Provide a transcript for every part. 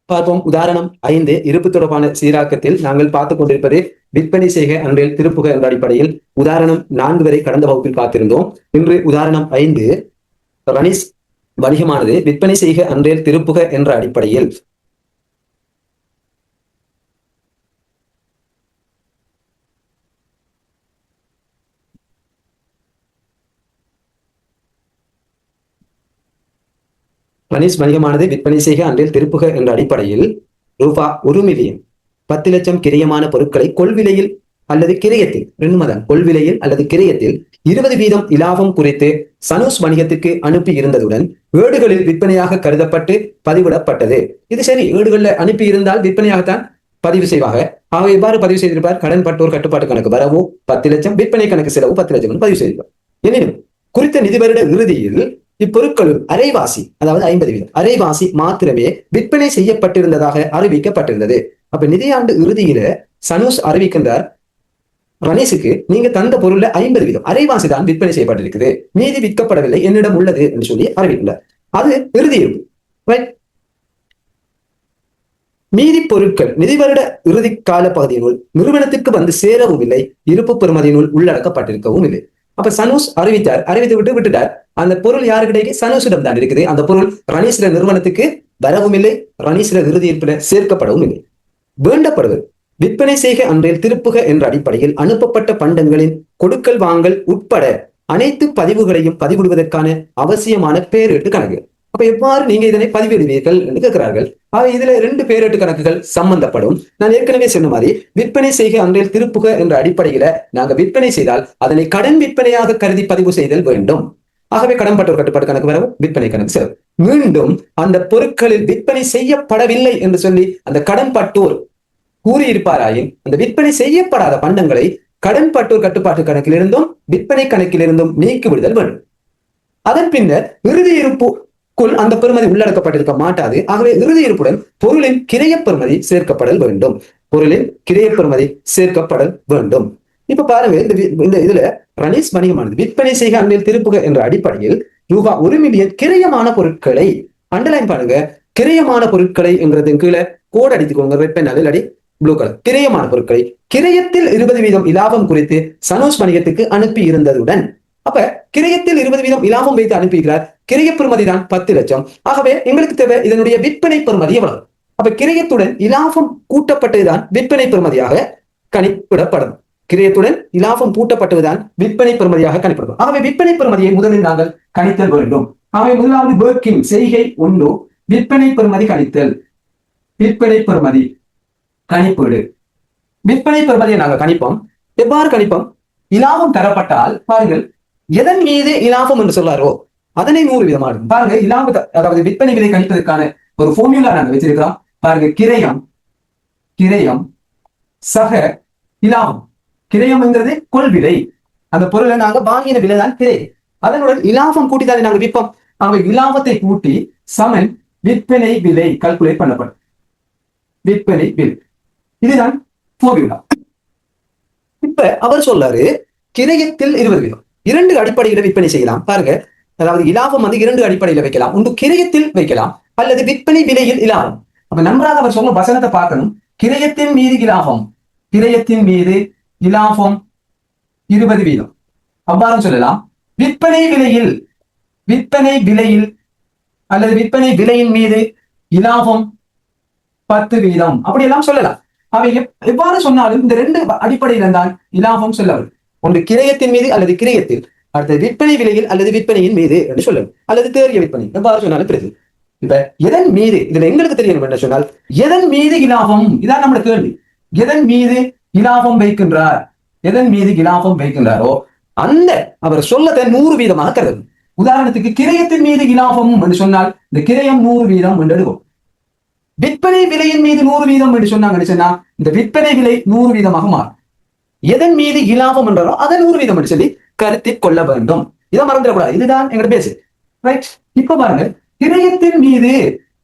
பார்ப்போம். உதாரணம் 5 இருப்பு தொடர்பான சீராக்கத்தில் நாங்கள் பார்த்துக் கொண்டிருப்பது விற்பனை செய்க அன்றில் திருப்புக என்ற அடிப்படையில் உதாரணம் 4 வரை கடந்த வகுப்பில் பார்த்திருந்தோம். இன்று உதாரணம் 5 ரணிஸ் வணிகமானது விற்பனை செய்க அன்றில் திருப்புக என்ற அடிப்படையில் ரணிஸ் வணிகமானது விற்பனை செய்க அன்றில் திருப்புக என்ற அடிப்படையில் ரூபா 1 மில்லியன் 10 லட்சம் கிரியமான பொருட்களை கொள்விலையில் அல்லது கிரயத்தில் 2 மதம் கொள்விலையில் அல்லது கிரயத்தில் 20% இலாபம் குறித்து சனூஸ் வணிகத்துக்கு அனுப்பி இருந்ததுடன் ஏடுகளில் விற்பனையாக கருதப்பட்டு பதிவிடப்பட்டது. இது சரி, ஏடுகளில் அனுப்பி இருந்தால் விற்பனையாகத்தான் பதிவு செய்வாங்க. ஆக எவ்வாறு பதிவு செய்திருப்பார்? கடன் பட்டோர் கட்டுப்பாட்டு கணக்கு வரவு 10 லட்சம், விற்பனை கணக்கு செலவு 10 லட்சம் பதிவு செய்திருப்பார். எனினும் குறித்த நிதி வருட இறுதியில் இப்பொருட்களுள் அரைவாசி, அதாவது 50% அரைவாசி மாத்திரமே விற்பனை செய்யப்பட்டிருந்ததாக அறிவிக்கப்பட்டிருந்தது. அப்ப நிதியாண்டு இறுதியில சனூஸ் அறிவிக்கின்றார், ரணிஸுக்கு நீங்க தந்த பொருள்ல 50% அரைவாசி தான் விற்பனை செய்யப்பட்டிருக்குது, மீதி விற்கப்படவில்லை, என்னிடம் உள்ளது என்று சொல்லி அறிவிக்கின்றார். அது இறுதி இருப்பு. மீதி பொருட்கள் நிதி வருட இறுதி கால பகுதியினுள் நிறுவனத்திற்கு வந்து சேரவும் இல்லை, இருப்பு பெறுமதியினுள் உள்ளடக்கப்பட்டிருக்கவும் இல்லை. அப்ப சனூஸ் அறிவித்தார், அறிவித்து விட்டுட்டார். அந்த பொருள் யாருக்கிட்டே? சனூஸிடம் தான் இருக்குது. அந்த பொருள் ரணிஸ்ல நிறுவனத்துக்கு வரவும் இல்லை, ரணிஸ்ல இறுதி இருப்பில சேர்க்கப்படவும் இல்லை. வேண்டப்படுவது விற்பனை செய்க அன்றில் திருப்புக என்ற அடிப்படையில் அனுப்பப்பட்ட பண்டங்களின் கொடுக்கல் வாங்கல் உட்பட அனைத்து பதிவுகளையும் பதிவிடுவதற்கான அவசியமான பேரேட்டு கணக்கு. அப்ப எவ்வாறு நீங்க இதனை பதிவிடுவீர்கள் என்று கேட்கிறார்கள். ஆக இதுல 2 பேரேட்டு கணக்குகள் சம்பந்தப்படும். நான் ஏற்கனவே சொன்ன மாதிரி விற்பனை செய்க அன்றில் திருப்புக என்ற அடிப்படையில நாங்க விற்பனை செய்தால் அதனை கடன் விற்பனையாக கருதி பதிவு செய்தல் வேண்டும். ஆகவே கடன் பட்டோர் கட்டுப்பாட்டு கணக்கு வரவும் விற்பனை கணக்கு செலவு. மீண்டும் அந்த பொருட்களில் விற்பனை செய்யப்படவில்லை என்று சொல்லி அந்த கடன் பட்டோர் கூறியிருப்பாராயின் அந்த விற்பனை செய்யப்படாத பண்டங்களை கடன் பட்டோர் கட்டுப்பாட்டு கணக்கிலிருந்தும் விற்பனை கணக்கிலிருந்தும் நீக்கி விடுதல் வேண்டும். அதன் பின்னர் இறுதி இருப்புக்குள் அந்த பெறுமதி உள்ளடக்கப்பட்டிருக்க மாட்டாது. ஆகவே இறுதி இருப்புடன் பொருளின் கிரைய பெறுமதி சேர்க்கப்படல் வேண்டும். பொருளின் கிரைய பெறுமதி சேர்க்கப்படல் வேண்டும். இப்ப பாருங்க, இந்த இதுல ரணிஸ் வணிகமானது விற்பனை செய்க அன்றில் திருப்புக என்ற அடிப்படையில் ரூபா 1 மில்லியன் கிரயமான பொருட்களை, அண்டர்லைன் பாருங்க, கிரயமான பொருட்களை என்கிறது கீழே கோட் அடித்துக்கோங்க, ரெட் பென் அடி ப்ளூ கலர். கிரயமான பொருட்களை கிரயத்தில் 20% இலாபம் குறித்து சனூஸ் வணிகத்துக்கு அனுப்பி இருந்ததுடன், அப்ப கிரயத்தில் 20% இலாபம் வைத்து அனுப்பியிருக்கிறார். கிரைய பெறுமதி தான் 10 லட்சம். ஆகவே எங்களுக்கு தேவை இதனுடைய விற்பனை பெறுமதி எவ்வளவு? அப்ப கிரயத்துடன் இலாபம் கூட்டப்பட்டதுதான் விற்பனை பெறுமதியாக கணிப்பிடப்படும். கிரயத்துடன் இலாபம் பூட்டப்பட்டதுதான் விற்பனை பெறுமதியாக கணிப்பிடப்படும். ஆகவே விற்பனை பெறுமதியை முதலில் நாங்கள் கணித்தல் வேண்டும். ஆகவே முதலாவது working செய்கை 1 விற்பனை பெறுமதி கணித்தல். விற்பனை பெறுமதி கணிப்பீடு. விற்பனை பெறுமதியை நாங்கள் கணிப்போம். எவ்வாறு கணிப்போம்? இலாபம் தரப்பட்டால் பாருங்கள், எதன் மீது இலாபம் என்று சொல்லாரோ அதனை 100 வீதமா இருக்கும். பாருங்க, இலாபத்தை அதாவது விற்பனை விலை கணிப்பதற்கான ஒரு ஃபார்முலா நாங்கள் வச்சிருக்கிறோம். பாருங்க, கிரயம் சக இலாபம். கிரயம் என்கிறது கொள்விலை, அந்த பொருளை நாங்க வாங்கின விலை தான் கிரை, அதனுடன் இலாபம் கூட்டித்தானே நாங்க விற்போம். ஆக இலாபத்தை கூட்டி சமன் விற்பனை விலை கால்குலேட் பண்ணப்படும். விற்பனை விலை இதுதான் ஃபார்முலா. இப்ப அவர் சொல்றாரு கிரயத்தில் 20%. 2 அடிப்படையில விற்பனை செய்யலாம். பாருங்க, அதாவது இலாபம் வந்து 2 அடிப்படையில வைக்கலாம். ஒன்று கிரயத்தில் வைக்கலாம் அல்லது விற்பனை விலையில் இலாபம். அப்ப நன்றாக அவர் சொன்ன வசனத்தை பார்க்கணும். கிரயத்தின் மீது இலாபம், கிரயத்தின் மீது இலாபம் 20% அவ்வாறு சொல்லலாம். விற்பனை விலையில் அல்லது விற்பனை விலையின் மீது இலாபம் 10% அப்படியெல்லாம் சொல்லலாம். அவை எவ்வாறு சொன்னாலும் இந்த 2 அடிப்படையில் தான் இலாபம் சொல்லவும். ஒன்று கிரயத்தின் மீது அல்லது கிரயத்தில், அடுத்த விற்பனை விலையில் அல்லது விற்பனையின் மீது என்று சொல்லவும், அல்லது தேறிய விற்பனை எவ்வாறு சொன்னாலும் பிறகு. இப்ப எதன் மீது, இதுல எங்களுக்கு தெரியணும் என்ன சொன்னால் எதன் மீது இலாபம், இதான் நம்மளோட கேள்வி. எதன் மீது இலாபம் வைக்கின்றார், எதன் மீது இலாபம் வைக்கின்றாரோ அந்த அவர் சொல்லதை 100% கருதும். உதாரணத்துக்கு கிரயத்தின் மீது இலாபம் என்று சொன்னால் இந்த கிரயம் 100% என்று எடுக்கும். விற்பனை விலையின் மீது 100% என்று சொன்னாங்க, இந்த விற்பனை விலை 100% மாறும். எதன் மீது இலாபம் என்றாரோ அதை 100% என்று சொல்லி கருத்தில் கொள்ள வேண்டும். இதை மறந்துடக்கூடாது. இதுதான் எங்க பேசு. ரைட். இப்ப பாருங்க, கிரயத்தின் மீது,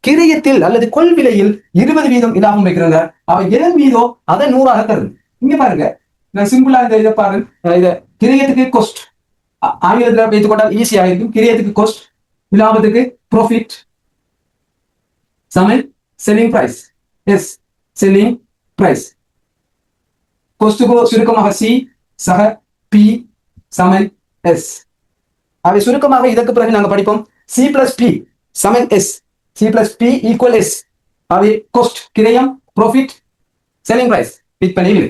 கிரயத்தில் அல்லது கொள்விலையில் 20% இலாபம் வைக்கிறாங்க. அவன் எதன் மீதோ அதை 100% கருது. இங்க பாருங்க, நான் சிம்பிளா இதை பாருங்க, இத கிரயத்துக்கு கோஸ்ட் ஆங்கிலத்தில் வைத்துக் கொண்டால் ஈஸியாக இருக்கும். கிரயத்துக்கு கோஸ்ட், இலாபத்துக்கு ப்ராஃபிட் சமன் selling price. S, selling price. கொஸ்டுகோ சுருக்கமாக சி, சக பி சமன் எஸ். அவை சுருக்கமாக இதற்கு பிறகு நாங்கள் படிப்போம் சி பிளஸ் பி சமன் S, C plus P equal S. அவை கோஸ்ட் கிரயம், ப்ராஃபிட், செல்லிங் பிரைஸ், விற்பனை விலை.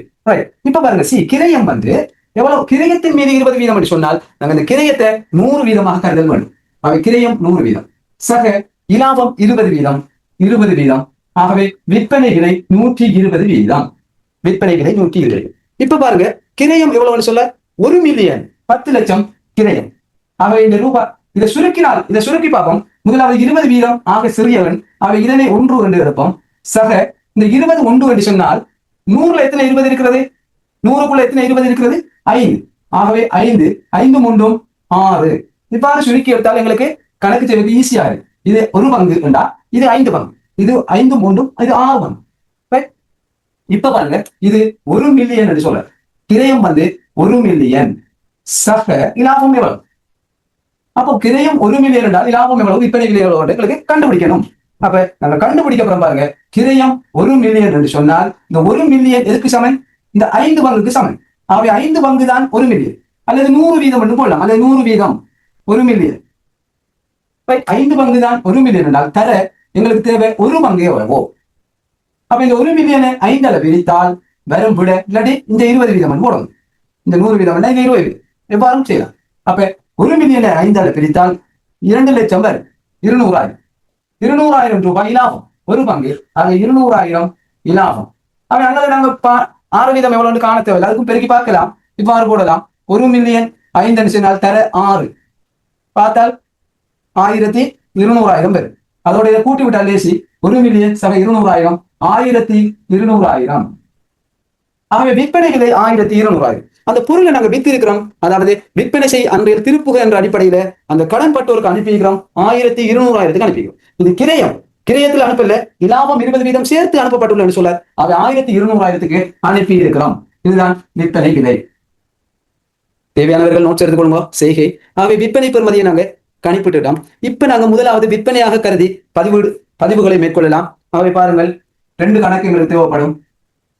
இப்ப பாருங்க, சி கிரயம் வந்து எவ்வளவு, கிரயத்தின் மீது 20 வீதம் என்று சொன்னால் நாங்கள் இந்த கிரயத்தை 100 வீதமாக கருதல் வேண்டும். அவை கிரயம் 100 வீதம், சக இலாபம் 20 வீதம், 20 வீதம். ஆகவே விற்பனை விலை 120 வீதம், விற்பனை விலை 120. இப்ப பாருங்க, கிரயம் எவ்வளவுன்னு சொல்ல 1 மில்லியன் 10 லட்சம் கிரயம். ஆகவே இந்த ரூபாய் இதை சுருக்கினால், இதை சுருக்கி பார்ப்போம். முதலாவது 20 வீதம் ஆக சிறியவன், அவை இதனை 1 என்று எடுப்போம். சக இந்த 20 1 என்று சொன்னால் 100ல எத்தனை 20 இருக்கிறது, 100க்குள்ள எத்தனை 20 இருக்கிறது, 5. ஆகவே 5 5 3 6. இவ்வாறு சுருக்கி எடுத்தால் எங்களுக்கு கணக்கு செய்வது ஈஸியா இருக்கு. இது 1 பங்கு என்றா இது 5 பங்கு, இது 5 3 இது 6 பங்கு. இப்ப பாருங்க, இது 1 மில்லியன் என்று சொல்ற கிரயம் வந்து 1 மில்லியன், சக இலாபம் எவ்வளவு. அப்போ கிரயம் 1 மில்லியன் என்றால் இலாபம் எவ்வளவு, விற்பனை விலை எவ்வளவு எங்களுக்கு கண்டுபிடிக்கணும். அப்ப நாங்க கண்டுபிடிக்க போறோம் பாருங்க, கிரயம் 1 மில்லியன் என்று சொன்னால் இந்த 1 மில்லியன் எதுக்கு சமன், இந்த 5 பங்குக்கு சமன். ஆகவே 5 பங்கு தான் 1 மில்லியன், அல்லது 100 வீதம் என்று போடலாம், அல்லது 100 வீதம் 1 மில்லியன். 5 பங்கு தான் 1 மில்லியன் என்றால் தர எங்களுக்கு தேவை 1 பங்கு எவ்வளவோ. அப்ப இந்த 1 மில்லியனை 5ஆல பிரித்தால் வரும் விட, இல்லாட்டி இந்த 20 வீதம் போடணும். இந்த 100 வீதம் இந்த 20 வீதம் எவ்வாறும் செய்யலாம். அப்ப 1 மில்லியனை 5ஆல பிரித்தால் 2 லட்சம் வரும், 200,000, 200,000 ரூபாய் இலாபம், 1 பங்கு. ஆக 200,000 இலாபம். அவன் அல்லது நாங்க 6 வீதம் எவ்வளவு காண தேவையில்லை, அதுக்கும் பெருக்கி பார்க்கலாம். இவ்வாறு போடலாம், 1 மில்லியன் 5 சொன்னால் தர 6 பார்த்தால் 1200,000 வரும். அதோட இதை கூட்டி விட்டால் லேசி, 1 மில்லியன் சக 200,000 1200,000. ஆகவே விற்பனை விலை 1200,000. அந்த பொருளை நாங்க வித்து இருக்கிறோம், அதாவது விற்பனை செய் அன்றைய திருப்புக என்ற அடிப்படையில அந்த கடன் பட்டோருக்கு அனுப்பிக்கிறோம், 1200,000 அனுப்பிக்கிறோம். இது கிரயம், கிரயத்தில் அனுப்பல, இலாபம் 20 வீதம் சேர்த்து அனுப்பப்பட்டுள்ள சொல்ல, அவை 1200,000 அனுப்பி இருக்கிறோம். இதுதான் விற்பனை விலை. தேவையானவர்கள் நோட்ஸ் எடுத்துக் கொள்ளுங்க. செய்கை ஆகவே விற்பனை பெறுமதியை நாங்க கணிப்பிட்டுட்டோம். இப்ப நாங்க முதலாவது விற்பனையாக கருதி பதிவுகளை மேற்கொள்ளலாம். ஆகவே பாருங்கள், 2 கணக்கு எங்களுக்கு தேவைப்படும்.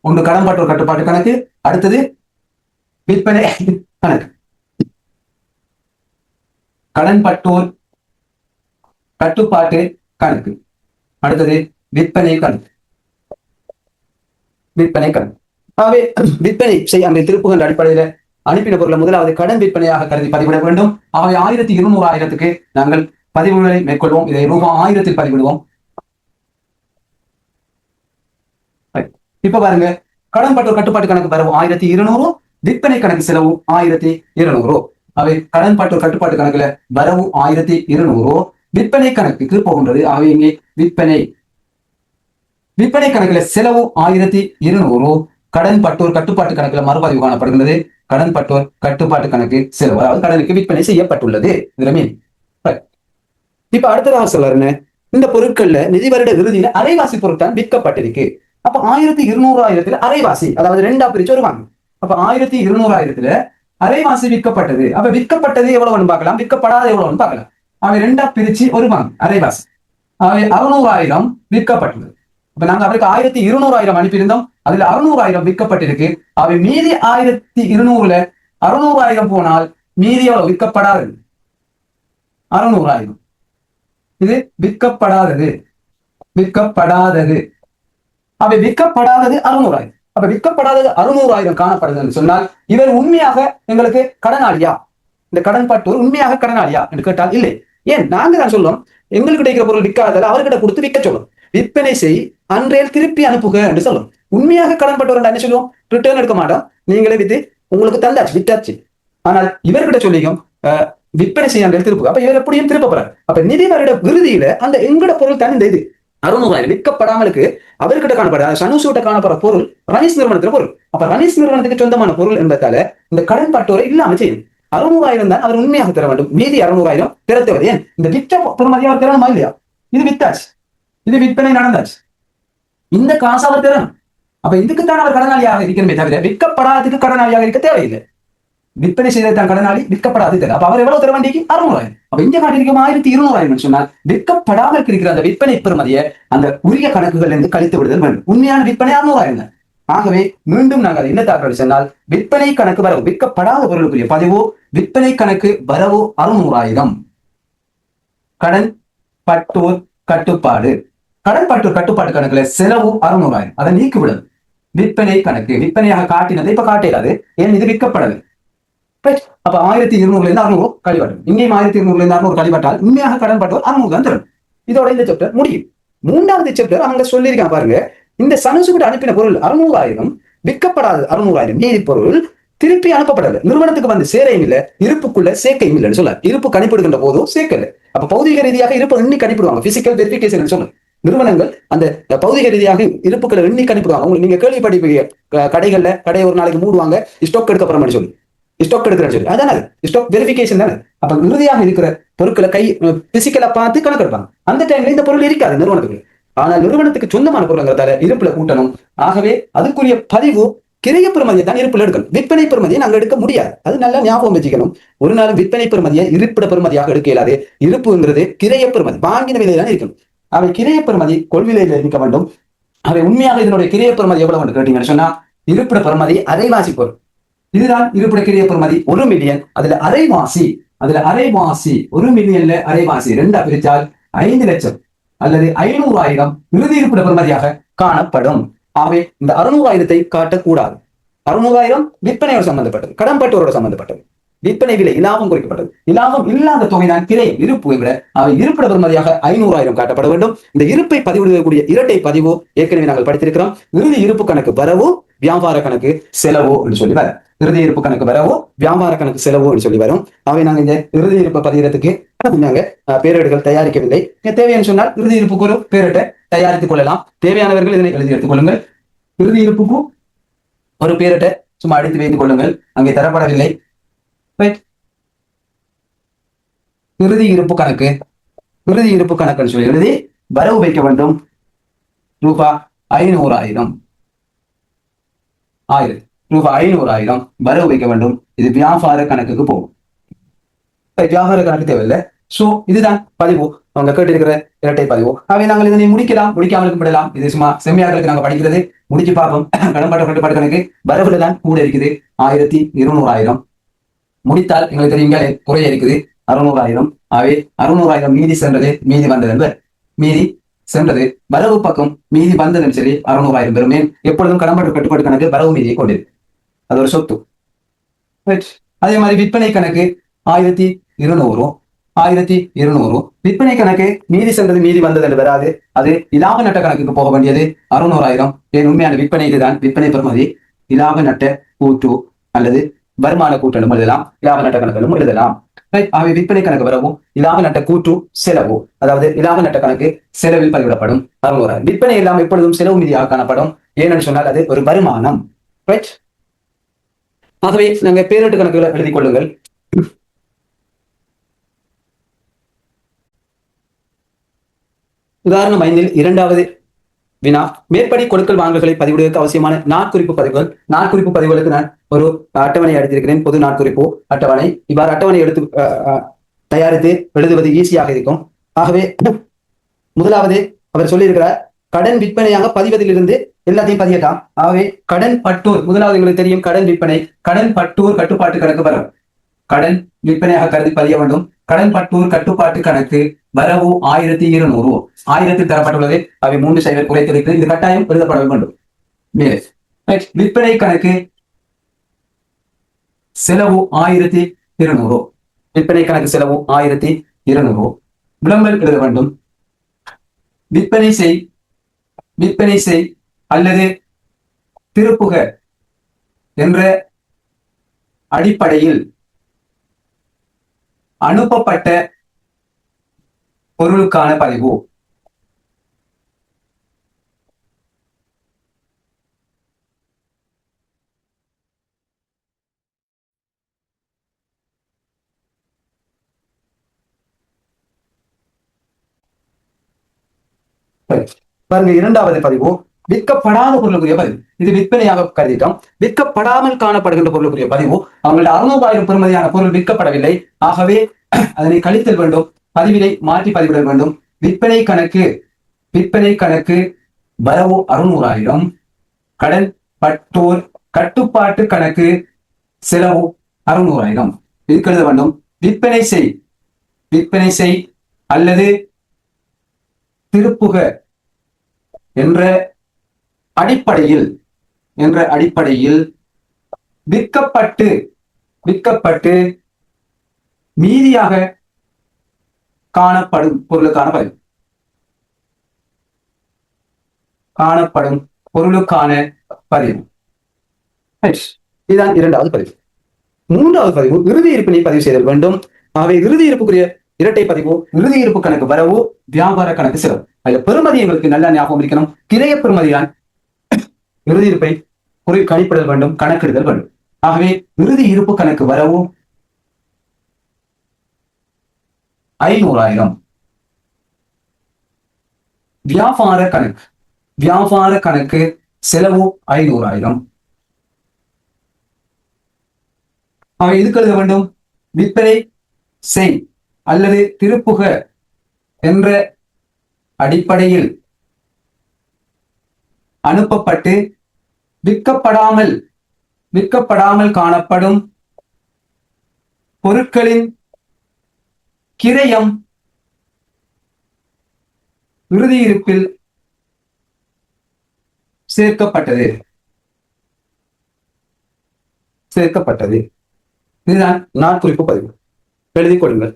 ஒன்று கடன் பட்டோர் கட்டுப்பாட்டு கணக்கு, அடுத்தது விற்பனை கணக்கு. கடன் பட்டோர் கட்டுப்பாட்டு கணக்கு, அடுத்தது விற்பனை கணக்கு. விற்பனை கணக்கு ஆகவே விற்பனை செய்ய அந்த திருப்புகின்ற அடிப்படையில அனுப்பின பொருளை முதலாவது கடன் விற்பனையாக கருதி பதிவிட வேண்டும். ஆகவே 1200,000 நாங்கள் பதிவுகளை மேற்கொள்வோம். இதை ரூபாய் 1000 பதிவிடுவோம். இப்ப பாருங்க, கடன் பட்டோர் கட்டுப்பாட்டு கணக்கு வரவு 1200, விற்பனை கணக்கு செலவு 1200. அவை கடன் பட்டோர் கட்டுப்பாட்டு கணக்குல வரவு 1200, விற்பனை கணக்குக்கு போகின்றது. ஆகவே இங்கே விற்பனை கணக்குல செலவு 1200, கடன் பட்டோர் கட்டுப்பாட்டு கணக்குல மறுபதிவு காணப்படுகிறது. கடன் பட்டோர் கட்டுப்பாட்டு கணக்கு செலவு, அதாவது கடனுக்கு விற்பனை செய்யப்பட்டுள்ளது. இப்ப அடுத்ததாக சொல்லுங்க, இந்த பொருட்கள்ல நிதி வருட இறுதியில அரைவாசி பொருட்கள் விற்கப்பட்டிருக்கு. அப்ப 1200,000 அரைவாசி, அதாவது 2ஆ பிரிச்சு வருவாங்க. அப்ப 1200,000 அரைவாசி விற்கப்பட்டது. அப்ப விற்கப்பட்டது எவ்வளவுன்னு பார்க்கலாம், விற்கப்படாத எவ்வளவுன்னு பார்க்கலாம். அவை 2ஆ பிரிச்சு வருவாங்க அரைவாசி. அவை 600,000 விற்கப்பட்டுள்ளது. அப்ப நாங்க அவருக்கு 1200,000 அனுப்பியிருந்தோம், அதுல 600,000 விற்கப்பட்டிருக்கு. அவை மீதி 1200ல 600,000 போனால் மீதி எவ்வளவு விற்கப்படாதது 600,000. இது விற்கப்படாதது, அவை விற்கப்படாதது 600,000. அப்ப விற்கப்படாதது 600,000 காணப்படுதுன்னு சொன்னால் இவர் உண்மையாக எங்களுக்கு கடனாளியா, இந்த கடன் பட்டோர் உண்மையாக கடனாளியா என்று கேட்டால் இல்லை. ஏன், நாங்க தான் சொல்றோம், எங்களுக்கு கிடைக்கிற பொருள் விற்காததால் அவர்கிட்ட கொடுத்து விற்க சொல்லும். விற்பனை செய் அன்றையில் திருப்பி அனுப்புக என்று சொல்லும். உண்மையாக கடன் பட்டோர் என்ன சொல்லுவோம், ரிட்டர்ன் எடுக்க மாட்டோம், நீங்களே வித்து உங்களுக்கு தந்தாச்சு விட்டாச்சு. ஆனால் இவர்கிட்ட சொல்லிக்கும் விற்பனை செய்ய அன்றையில் திருப்புக. அப்ப இவர் எப்படியும் திருப்ப போறாரு. அப்ப நிதி வருட விருதியில அந்த எங்கட பொருள் தான் இந்த இது 600,000 விற்கப்படாமலுக்கு அவர்கிட்ட காணப்படாத சனுசூட்ட காணப்படுற பொருள் ரமேஷ் நிறுவனத்துல பொருள். அப்ப ரமேஷ் நிறுவனத்துக்கு சொந்தமான பொருள் என்பதால இந்த கடன் பட்டோரை இல்லாம செய்யும். 600,000 தான் அவர் உண்மையாக தர வேண்டும், மீதி 600,000 திற தேவை. ஏன், இந்த விற்ற பெறுமதி அவர் திறனுமா இல்லையா, இது வித்தாச்சு, இது விற்பனை நடந்தாச்சு, இந்த காசு அவர் திறனும். அப்ப இதுக்குத்தான் அவர் கடனாளியாக இருக்கணுமே தவிர விற்கப்படாததுக்கு கடனாளியாக இருக்க தேவையில்லை. விற்பனை செய்த தான் கடனாளி, விற்கப்படாது தர. அப்ப அவர் எவ்வளவு தர வேண்டியது? 600,000. அப்ப இங்க காட்டியிருக்கும் 1200 சொன்னால் விற்கப்படாமல் இருக்கிற அந்த விற்பனை பெறுமதியை அந்த உரிய கணக்குகள் இருந்து கழித்து விடுதல் வேண்டும். உண்மையான விற்பனை 600,000. ஆகவே மீண்டும் நாங்கள் என்ன தகவல் சொன்னால், விற்பனை கணக்கு வரவு, விற்கப்படாத பொருளுக்குரிய பதிவு, விற்பனை கணக்கு வரவு 600,000. கடன் பட்டோர் கட்டுப்பாடு, கடன் பட்டோர் கட்டுப்பாடு கணக்குல செலவு 600,000. அதை நீக்கிவிடும். விற்பனை கணக்கு, விற்பனையாக காட்டினதை இப்ப காட்டிடாது, ஏன் இது விற்கப்படது. அப்ப 1200 இருந்து 600 கழிவாட்டும். இங்கேயும் 1200 இருந்து 600 கழிவாட்டால் உண்மையாக கடன் பட்டோர் 600 தான் தரும். இதோட இந்த சாப்டர் முடியும். மூன்றாவது சாப்டர் அவங்க சொல்லியிருக்காங்க பாருங்க, இந்த சனுசுகிட்ட அனுப்பின பொருள் 600,000, விற்கப்படாத 600,000 மீதி பொருள் திருப்பி அனுப்பப்படல, நிறுவனத்துக்கு வந்து சேரையும் இல்ல, இருப்புக்குள்ள சேர்க்கையும் இல்லைன்னு சொல்ல. இருப்பு கணிப்பிடுகின்ற போதும் சேர்க்கல. அப்ப பௌதிக ரீதியாக இருப்பு எண்ணி கணிப்பிடுவாங்க, பிசிக்கல் வெரிஃபிகேஷன் சொல்ல. நிறுவனங்கள் அந்த பௌதிக ரீதியாக இருப்புகளை எண்ணி கணிப்பிடுவாங்க. உங்களுக்கு நீங்க கேள்விப்பட்டிருப்பீங்க, கடைகள்ல கடையை ஒரு நாளைக்கு மூடுவாங்க, ஸ்டாக் எடுக்கப்படுறோம்னு சொல்லி, ஸ்டாக் எடுக்கிறேன்னு சொல்லி. அதானே ஸ்டாக் வெரிஃபிகேஷன் தானே. அப்ப இறுதியாக இருக்கிற பொருட்களை கை பிசிக்கலா பார்த்து கணக்கெடுப்பாங்க. அந்த டைம்ல இந்த பொருள் இருக்காது நிறுவனத்துக்கு. ஆனால் நிறுவனத்துக்கு சொந்தமான பொருள்ங்கிறதால இருப்புல கூட்டணும். ஆகவே அதுக்குரிய பதிவு கிரைய பெறுமதியை தான் இருப்புல எடுக்கணும். விற்பனை பெறுமதியை நாங்க எடுக்க முடியாது. அது நல்லா ஞாபகம் வச்சுக்கணும். ஒரு நாள் விற்பனை பெறுமதியை இருப்பிட பெறுமதியாக எடுக்க இயலாது. இருப்புங்கிறது கிரைய பெறுமதி, வாங்கின விலையில தான் இருக்கணும். அவை கிரைய பெறுமதி கொள்விலையில இருக்க வேண்டும். அவை உண்மையாக இதனுடைய கிரைய பெறுமதி எவ்வளவு கேட்டீங்கன்னு சொன்னா, இருப்பிட பெறுமதி அரைவாசி பொருள். இதுதான் இருப்பிட கிரைய பெறுமதி 1 மில்லியன். அதுல அரைவாசி 1 மில்லியன்ல அரைவாசி 2 பிரிச்சால் 5 லட்சம் அல்லது 500,000 இறுதி இருப்பிட பெறுமதியாக காணப்படும். ஆகவே இந்த 600,000 காட்டக்கூடாது. 600,000 விற்பனையோடு சம்பந்தப்பட்டது, கடன்பட்டோரோட சம்பந்தப்பட்டது. விற்பனை விலை இலாபம் குறைக்கப்பட்டது. இலாபம் இல்லாத தொகைதான் கிரை இருப்பு விட அவை இருப்பிட பெறுமதியாக 500,000 காட்டப்பட வேண்டும். இந்த இருப்பை பதிவிடக்கூடிய இரட்டை பதிவு ஏற்கனவே நாங்கள் படித்திருக்கிறோம். இறுதி இருப்பு கணக்கு வரவு, வியாபார கணக்கு செலவு என்று சொல்லி வர. இறுதி இருப்பு கணக்கு வரவு, வியாபார கணக்கு செலவு என்று சொல்லி வரும். அவை நாங்கள் இந்த இறுதி இருப்பை பதிகிறதுக்கு நாங்க பேரேடுகள் தயாரிக்கவில்லை. தேவைன்னு சொன்னால் இறுதி இருப்புக்கு ஒரு பேரிட்டை தயாரித்துக் கொள்ளலாம். தேவையானவர்கள் இதனை எழுதி எடுத்துக் கொள்ளுங்கள். இறுதி இருப்புக்கு ஒரு பேரிட்டை சும்மா அடித்து வைத்துக் கொள்ளுங்கள், அங்கே தரப்படவில்லை. இறுதி இருப்பு கணக்குன்னு சொல்லி எழுதி வரவு வைக்க வேண்டும். ரூபாய் 500,000 வரவு வைக்க வேண்டும். இது வியாபார கணக்குக்கு போகும். வியாபார கணக்கு தேவையில்லை. சோ இதுதான் பதிவு, அவங்க கேட்டிருக்கிற இரட்டை பதிவு. அவை நாங்கள் இதனை முடிக்கலாம், முடிக்காமல் விடலாம். இது சும்மா செம்மையாளர்களுக்கு நாங்கள் படிக்கிறது, முடிச்சு பார்ப்போம். கடன்பாட்டு கட்டுப்பாடு கணக்கு வரவுல தான் கூட இருக்குது 1200,000. முடித்தால் எங்களுக்கு தெரியுங்க குறைய இருக்குது 600,000. அவை 600,000 மீதி சென்றது, மீதி வந்தது என்பது மீதி சென்றது வரவு பக்கம் மீதி வந்ததுன்னு சொல்லி 600,000 பெறுமே. எப்பொழுதும் கடன்பாட்டு கட்டுப்பாடு கணக்கு வரவு மீதியை கொண்டிருக்கு, அது ஒரு சொத்து. அதே மாதிரி விற்பனை கணக்கு 1200 விற்பனை கணக்கு மீதி சென்றது மீதி வந்தது என்று வராது. அது இலாப நட்ட கணக்குக்கு போக வேண்டியது 600,000. என் உண்மையான விற்பனை இதுதான். விற்பனை பெறுமதி இலாப நட்ட கூட்டு அல்லது வருமான கூட்டலும் எழுதலாம், இலாப நட்ட கணக்கிலும் எழுதலாம். அவை விற்பனை கணக்கு வரவும் இலாப நட்ட கூட்டு செலவு, அதாவது இலாப நட்ட கணக்கு செலவில் பதிவிடப்படும் 600,000. விற்பனை எல்லாம் எப்பொழுதும் செலவு மீதியாக காணப்படும். ஏனென்று சொன்னால் அது ஒரு வருமானம். ஆகவே நாங்கள் பேரிட்டு கணக்குகளை எழுதிக் கொள்ளுங்கள். உதாரணம் 5 2வது வினா, மேற்படி கொடுக்கல் வாங்கல்களை பதிவிடுவதற்கு அவசியமான நாட்குறிப்பு பதிவுகள். நாட்குறிப்பு பதிவுகளுக்கு நான் ஒரு அட்டவணை எடுத்திருக்கிறேன், பொது நாட்குறிப்பு அட்டவணை. இவ்வாறு அட்டவணை எடுத்து தயாரித்து எழுதுவது ஈஸியாக இருக்கும். ஆகவே முதலாவது அவர் சொல்லியிருக்கிறார், கடன் விற்பனையாக பதிவதிலிருந்து எல்லாத்தையும் பதியலாம். ஆகவே கடன் பட்டூர், முதலாவது எங்களுக்கு தெரியும் கடன் விற்பனை, கடன் பட்டூர் கட்டுப்பாட்டு கணக்கு வரும். கடன் விற்பனையாக கருதி பதிய வேண்டும். கடன் பட்டூர் கட்டுப்பாட்டு கணக்கு வரவு 1200. 1000 தரப்பட்டுள்ளது. அவை 3 சைவர் குறைத்திருக்கு. இது கட்டாயம் எழுதப்பட வேண்டும். மேலே விற்பனை கணக்கு செலவு 1200. விற்பனை கணக்கு செலவு 1200. விளம்பரம் எழுத வேண்டும். விற்பனை செய் அல்லது திருப்புக என்ற அடிப்படையில் அனுப்பப்பட்ட பொருளுக்கான பதிவு. பாருங்க, இரண்டாவது பதிவு விற்கப்படாத பொருளுக்குரிய பதிவு. இது விற்பனையாக கருதிட்டோம். விற்கப்படாமல் காணப்படுகின்ற பொருளுக்குரிய பதிவு. அவங்கள்ட்ட 600,000 பெறுமதியான பொருள் விற்கப்படவில்லை. ஆகவே அதனை கழித்தல் வேண்டும். பதிவினை மாற்றி பதிவிட வேண்டும். விற்பனை கணக்கு வரவு 600,000, கடன் பட்டோர் கட்டுப்பாட்டு கணக்கு செலவு 600,000. இதுக்கு எழுத வேண்டும். விற்பனை செய் அல்லது திருப்புக என்ற அடிப்படையில் விற்கப்பட்டு மீதியாக காணப்படும் பொருளுக்கான பதிவு. இதுதான் இரண்டாவது பதிவு. மூன்றாவது பதிவு இறுதி இருப்பினை பதிவு செய்தல் வேண்டும். ஆகவே இறுதி இருப்புக்குரிய இரட்டை பதிவு இறுதி இருப்பு கணக்கு வரவு, வியாபார கணக்கு செலவு. அதுல பெறுமதி எங்களுக்கு நல்லா ஞாபகம் இருக்கணும். கிரைய பெறுமதிதான் இறுதி இருப்பை கணிப்பிடல் வேண்டும், கணக்கிடுதல் வேண்டும். ஆகவே இறுதி இருப்பு கணக்கு வரவு 500,000. வியாபார கணக்கு செலவு 500,000. இதுக்கு எழுத வேண்டும். விற்பனை செய் அல்லது திருப்புக என்ற அடிப்படையில் அனுப்பப்பட்டு விற்கப்படாமல் காணப்படும் பொருட்களின் கிரயம் இறுதி இருப்பில் சேர்க்கப்பட்டது. இதுதான் நாட்குறிப்பு பதிவு. எழுதிக் கொள்ளுங்கள்.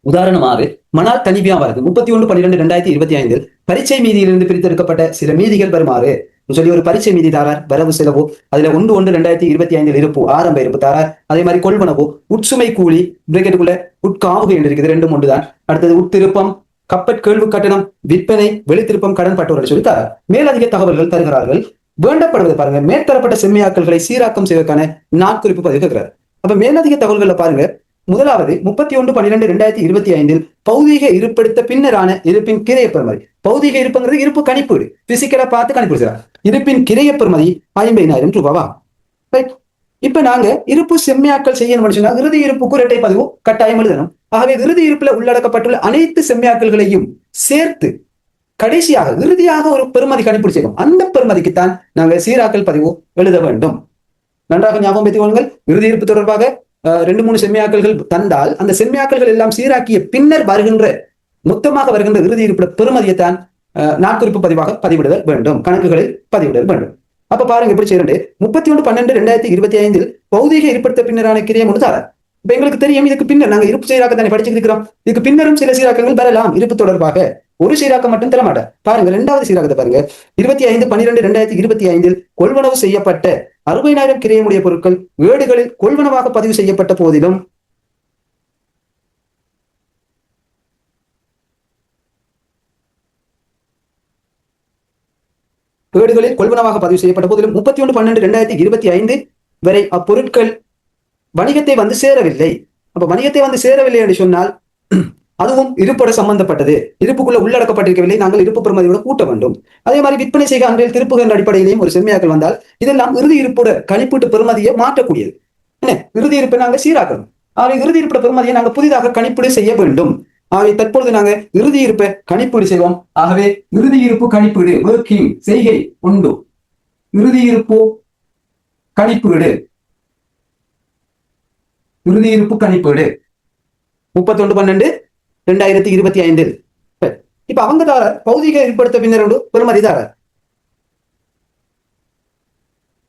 உதாரணமாக மணால் தனி வியாபாரத்தில் 31/12/2025 பரீட்சை மீதியிலிருந்து பிரித்தெடுக்கப்பட்ட சில மீதிகள் வருமாறு சொல்லி ஒரு பரீட்சை மீதி தாரார். வரவு செலவு அதுல 1/1/2025 இருப்பு ஆரம்ப இருப்பு தாரார். அதே மாதிரி கொள்வனவு, உட்சுமை கூலி, பிரேக்கெட்டுக்குள்ள உட்காவுகை என்று இருக்குது, ரெண்டும் ஒன்றுதான். அடுத்தது உட்திருப்பம், கப்பட் கேள்வி கட்டணம், விற்பனை, வெளித்திருப்பம், கடன் பட்டோரை சொல்லி தாரார். மேலதிக தகவல்கள் தருகிறார்கள். வேண்டப்படுவது பாருங்க, மேற்தரப்பட்ட செம்மையாக்கல்களை சீராக்கம் செய்வதற்கான நாட்குறிப்பு பதிவு கேட்கிறார். அப்ப மேலதிக தகவல்களை பாருங்க. முதலாவது 31/12/2025 பௌதீக இருப்படுத்த பின்னரான இருப்பின் கிரைய பெறுமதி. பௌதீக இருப்புங்கிறது இருப்பு கணிப்பீடு, பிசிக்கலா பார்த்து கணிப்பிடுகிறார். இருப்பின் கிரைய பெறுமதி 50,000 ரூபாவா. ரைட். இப்ப நாங்க இருப்பு செம்மையாக்கல் செய்யணும்னு சொன்னா இறுதி இருப்புக்கு இரட்டை பதிவு கட்டாயம் எழுதணும். ஆகவே இறுதி இருப்புல உள்ளடக்கப்பட்டுள்ள அனைத்து செம்மையாக்கல்களையும் சேர்த்து கடைசியாக இறுதியாக ஒரு பெறுமதி கணிப்பீடு செய்யணும். அந்த பெறுமதிக்குத்தான் நாங்கள் சீராக்கல் பதிவு எழுத வேண்டும். நன்றாக ஞாபகம் வைத்துக் கொள்ளுங்கள். இறுதி இருப்பு தொடர்பாக 2-3 செம்மையாக்கல்கள் தந்தால் அந்த செம்மையாக்கல்கள் எல்லாம் சீராக்கிய பின்னர் மொத்தமாக வருகின்ற இறுதி இருப்பிட பெறுமதியைத்தான் நாட்குறிப்பு பதிவாக பதிவிடுதல் வேண்டும், கணக்குகளில் பதிவிடல் வேண்டும். அப்ப பாருங்க எப்படி செய்யறது. 31/12/2025 பௌதீக இருப்படுத்த பின்னரான கிரியம் ஒன்று தாரார். இப்ப எங்களுக்கு தெரியும் இதுக்கு பின்னர் நாங்க இருப்பு சீராக்கத்தானே படிச்சுக்கிறோம். இதுக்கு பின்னரும் சில சீராக்கங்கள் வரலாம். இருப்பு தொடர்பாக ஒரு சீராக்கம் மட்டும் தர மாட்டார். பாருங்க இரண்டாவது சீராக்கத்தை பாருங்க. 25/12/2025 கொள்வனவு செய்யப்பட்ட 60,000 கிரையமுடைய பொருட்கள் ஏடுகளில் கொள்வனவாக பதிவு செய்யப்பட்ட போதிலும் ஏடுகளில் கொள்வனவாக பதிவு செய்யப்பட்ட போதிலும் 31/12/2025 வரை அப்பொருட்கள் வணிகத்தை வந்து சேரவில்லை. அப்ப வணிகத்தை வந்து சேரவில்லை என்று சொன்னால் அதுவும் இருப்போட சம்பந்தப்பட்டது, இருப்புக்குள்ள உள்ளடக்கப்பட்டிருக்கவில்லை, நாங்கள் இருப்பு பெறுமதியோட கூட்ட வேண்டும். அதே மாதிரி விற்பனை செய்க அன்றைய திருப்புகின்ற அடிப்படையிலையும் ஒரு செம்மையாக்கல் வந்தால் இதெல்லாம் இறுதி இருப்போட கணிப்பீட்டு பெறுமதியை மாற்றக்கூடியது. என்ன இறுதி இருப்பை நாங்கள் சீராக்கணும். ஆகவே இறுதி இருப்போட பெறுமதியை நாங்கள் புதிதாக கணிப்பீடு செய்ய வேண்டும். ஆகவே தற்பொழுது நாங்க இறுதி இருப்பை கணிப்பீடு செய்வோம். ஆகவே இறுதி இருப்பு கணிப்பீடு ஒர்க்கிங் செய்கை உண்டு. இறுதி இருப்பு கணிப்பீடு 31/12/2025. இப்ப அவங்க தார பௌதீக இருப்படுத்த பின்னர் பெறுமதி தார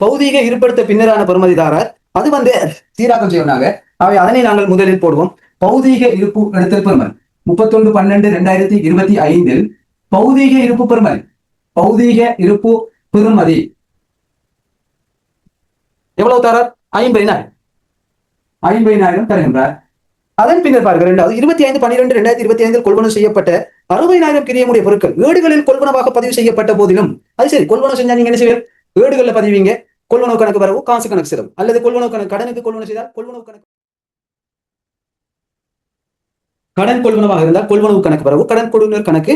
பௌதீக இருப்படுத்த பின்னரான பெறுமதி தாரார். அது வந்து சீராக்கம் செய்யறாங்க. அவை அதனை நாங்கள் முதலில் போடுவோம். பௌதீக இருப்பு எடுத்தல் பெறுமதி 31/12/2025 பௌதீக இருப்பு பெறுமதி எவ்வளவு தாரார்? 50,000 தருகின்றார். அதன் பின்னர் பாருங்கள், 25/12/2025 கொள்வனவு செய்யப்பட்ட 60,000 கிரியமுடைய பொருட்கள் ஏடுகளில் கொள்வனவாக பதிவு செய்யப்பட்ட போதிலும், அது சரி கொள்வனவு செஞ்சா நீங்க என்ன செய்வீங்க? ஏடுகளில் பதிவீங்க. கொள்வனவு கணக்கு வரவு, காசு கணக்கு செலவு, அல்லது கொள்வனவு கணக்கு கடனுக்கு கொள்வனவு செய்தால் கொள்வனவு கணக்கு கடன் கொள்வனவாக இருந்தால் கொள்வனவு கணக்கு வரவு, கடன் கொடுனர் கணக்கு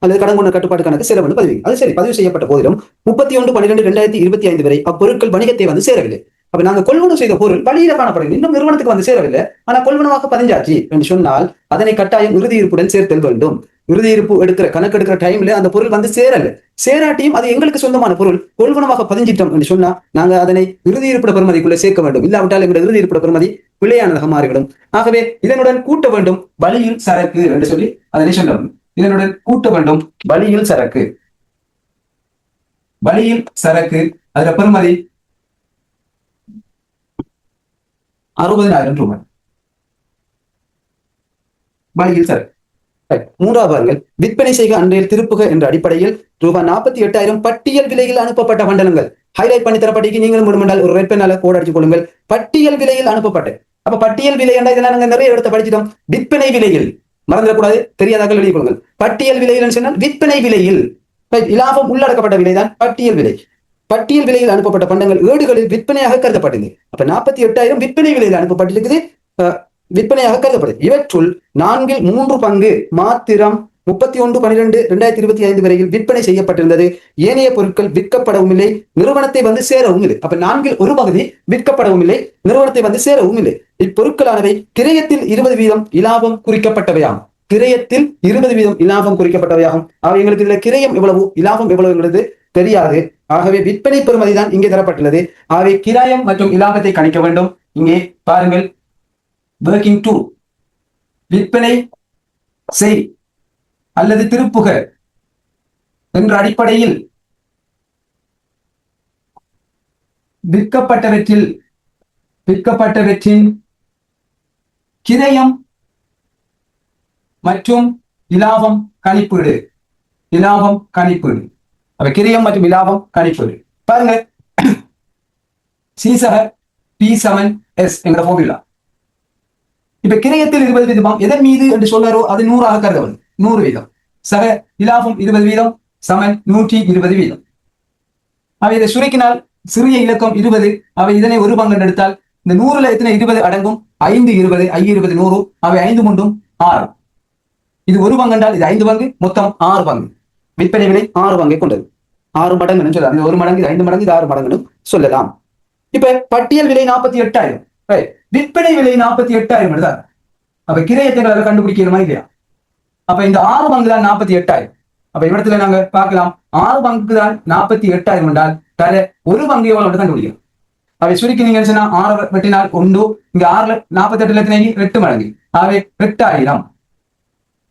அல்லது கடன் கொண்ட கட்டுப்பாடு கணக்கு செலவு பதிவு. அது சரி, பதிவு செய்யப்பட்ட போதிலும் 31/12/2025 வரை அப்பொருட்கள் வணிகத்தை வந்து சேரவில்லை. அப்ப நாங்க கொள்வனவு செய்த பொருள் வழியில காணப்படவில்லை, இன்னும் நிறுவனத்துக்கு வந்து சேரவில்லை, ஆனா கொள்வனவாக பதிஞ்சாச்சு என்று சொன்னால் அதனை கட்டாயம் இறுதி இருப்புடன் சேர்த்தல் வேண்டும். இறுதி இருப்பு கணக்கு எடுக்கிற டைம்ல அந்த பொருள் வந்து சேரல, சேராட்டியும் அது எங்களுக்கு சொந்தமான பொருள் கொள்வனவாக பதிஞ்சிட்டோம் என்று சொன்னா நாங்க அதனை இறுதி இருப்பிட பெறுமதிக்குள்ள சேர்க்க வேண்டும். இல்லாவிட்டால் எங்களுடைய இறுதி இருப்பிட பெறுமதி பிழையானதாக மாறிவிடும். ஆகவே இதனுடன் கூட்ட வேண்டும் வழியில் சரக்கு என்று சொல்லி அதனை சொல்லணும். இதனுடன் கூட்ட வேண்டும் வழியில் சரக்கு, வழியில் சரக்கு அதுல பெறுமதி 60,000 ரூபாய். வழியில் சரக்கு. மூன்றாவது பாருங்கள், விற்பனை செய்க அன்றைய திருப்புக என்ற அடிப்படையில் ரூபாய் 48,000 பட்டியல் விலையில் அனுப்பப்பட்ட பண்டனங்கள். ஹைலைட் பண்ணி தரப்பட்டிக்கு நீங்களும் முடிந்தால் ஒரு ரெட் பெண்ணால கோட் அடிச்சு கொள்ளுங்கள். பட்டியல் விலையில் அனுப்பப்பட்ட. அப்ப பட்டியல் விலை என்ற இதெல்லாம் நாங்க நிறைய இடத்த படிச்சிட்டோம். விற்பனை விலையில் மறந்துடக்கூடாது, தெரியாதாக்கள் எழுதி கொள்ளுங்கள். பட்டியல் விலையில் சொன்னால் விற்பனை விலையில் இலாபம் உள்ளடக்கப்பட்ட விலைதான் பட்டியல் விலை. பட்டியல் விலையில் அனுப்பப்பட்ட பண்டங்கள் ஏடுகளில் விற்பனையாக கருதப்பட்டது. அப்ப 48,000 விற்பனை விலையில் அனுப்பப்பட்டிருக்குது, விற்பனையாக கருதப்படுது. இவற்றுள் 4/3 பங்கு மாத்திரம் 31/12/2025 வரையில் விற்பனை செய்யப்பட்டிருந்தது. ஏனைய பொருட்கள் விற்கப்படவும் இல்லை, நிறுவனத்தை வந்து சேரவும் இல்லை. அப்ப 4/1 பகுதி விற்கப்படவும் இல்லை, நிறுவனத்தை வந்து சேரவும் இல்லை. இப்பொருட்களானவை கிரயத்தில் 20% இலாபம் குறிக்கப்பட்டவையாகும். கிரயத்தில் 20% இலாபம் குறிக்கப்பட்டவையாகும். அவை எங்களுக்கு இதுல கிரயம் எவ்வளவு இலாபம் எவ்வளவுங்கிறது தெரியாது. ஆகவே விற்பனை பெறுமதி தான் இங்கே தரப்பட்டுள்ளது. ஆகவே கிரயம் மற்றும் இலாபத்தை கணிக்க வேண்டும். இங்கே பாருங்கள், working to விற்பனை செய் அல்லது திருப்புக என்ற அடிப்படையில் விற்கப்பட்டவற்றின் கிரயம் மற்றும் இலாபம் கணிப்பீடு. இலாபம் கணிப்பீடு. அப்ப கிரயம் மற்றும் இலாபம் கணிப்பீடு பாருங்க. C7 P7S என்ற ஃபார்முலா. இப்ப கிரயத்தில் 20% எதன் மீது என்று சொல்றாரோ அது 100ஆக கருதப்படும். 100%. சக இலாபம் 20% சமன் 120%. அவை இதை சுருக்கினால் சிறிய இலக்கம் 20. அவை இதனை ஒரு பங்கு எடுத்தால் இந்த 100ல எத்தனை 20 அடங்கும்? 5 20 5 20 100. அவை 5 3 6. இது ஒரு பங்கு என்றால் இது 5 பங்கு, மொத்தம் 6 பங்கு. விற்பனை விலை 6 பங்கை கொண்டது. 6 மடங்கு சொல்லலாம். இது 1 மடங்கு, இது 5 மடங்கு, இது 6 மடங்கு சொல்லலாம். இப்ப பட்டியல் விலை 48,000, விற்பனை விலை 48,000 எடுத்தார். அப்ப கிரயத்தை கண்டுபிடிக்கிறோமா இல்லையா? அப்ப இந்த 6 பங்கு தான் 48,000. அப்ப இடத்துல நாங்க பார்க்கலாம், 6 பங்குக்கு தான் 48,000 என்றால் தர ஒரு பங்கு எவ்வளவு கண்டுபிடிக்கிறோம். அவை சுருக்கி நீங்க சொன்னா 6 வெட்டினால் 1, இங்க 6ல 48 8 மடங்கு. ஆகவே 8,000.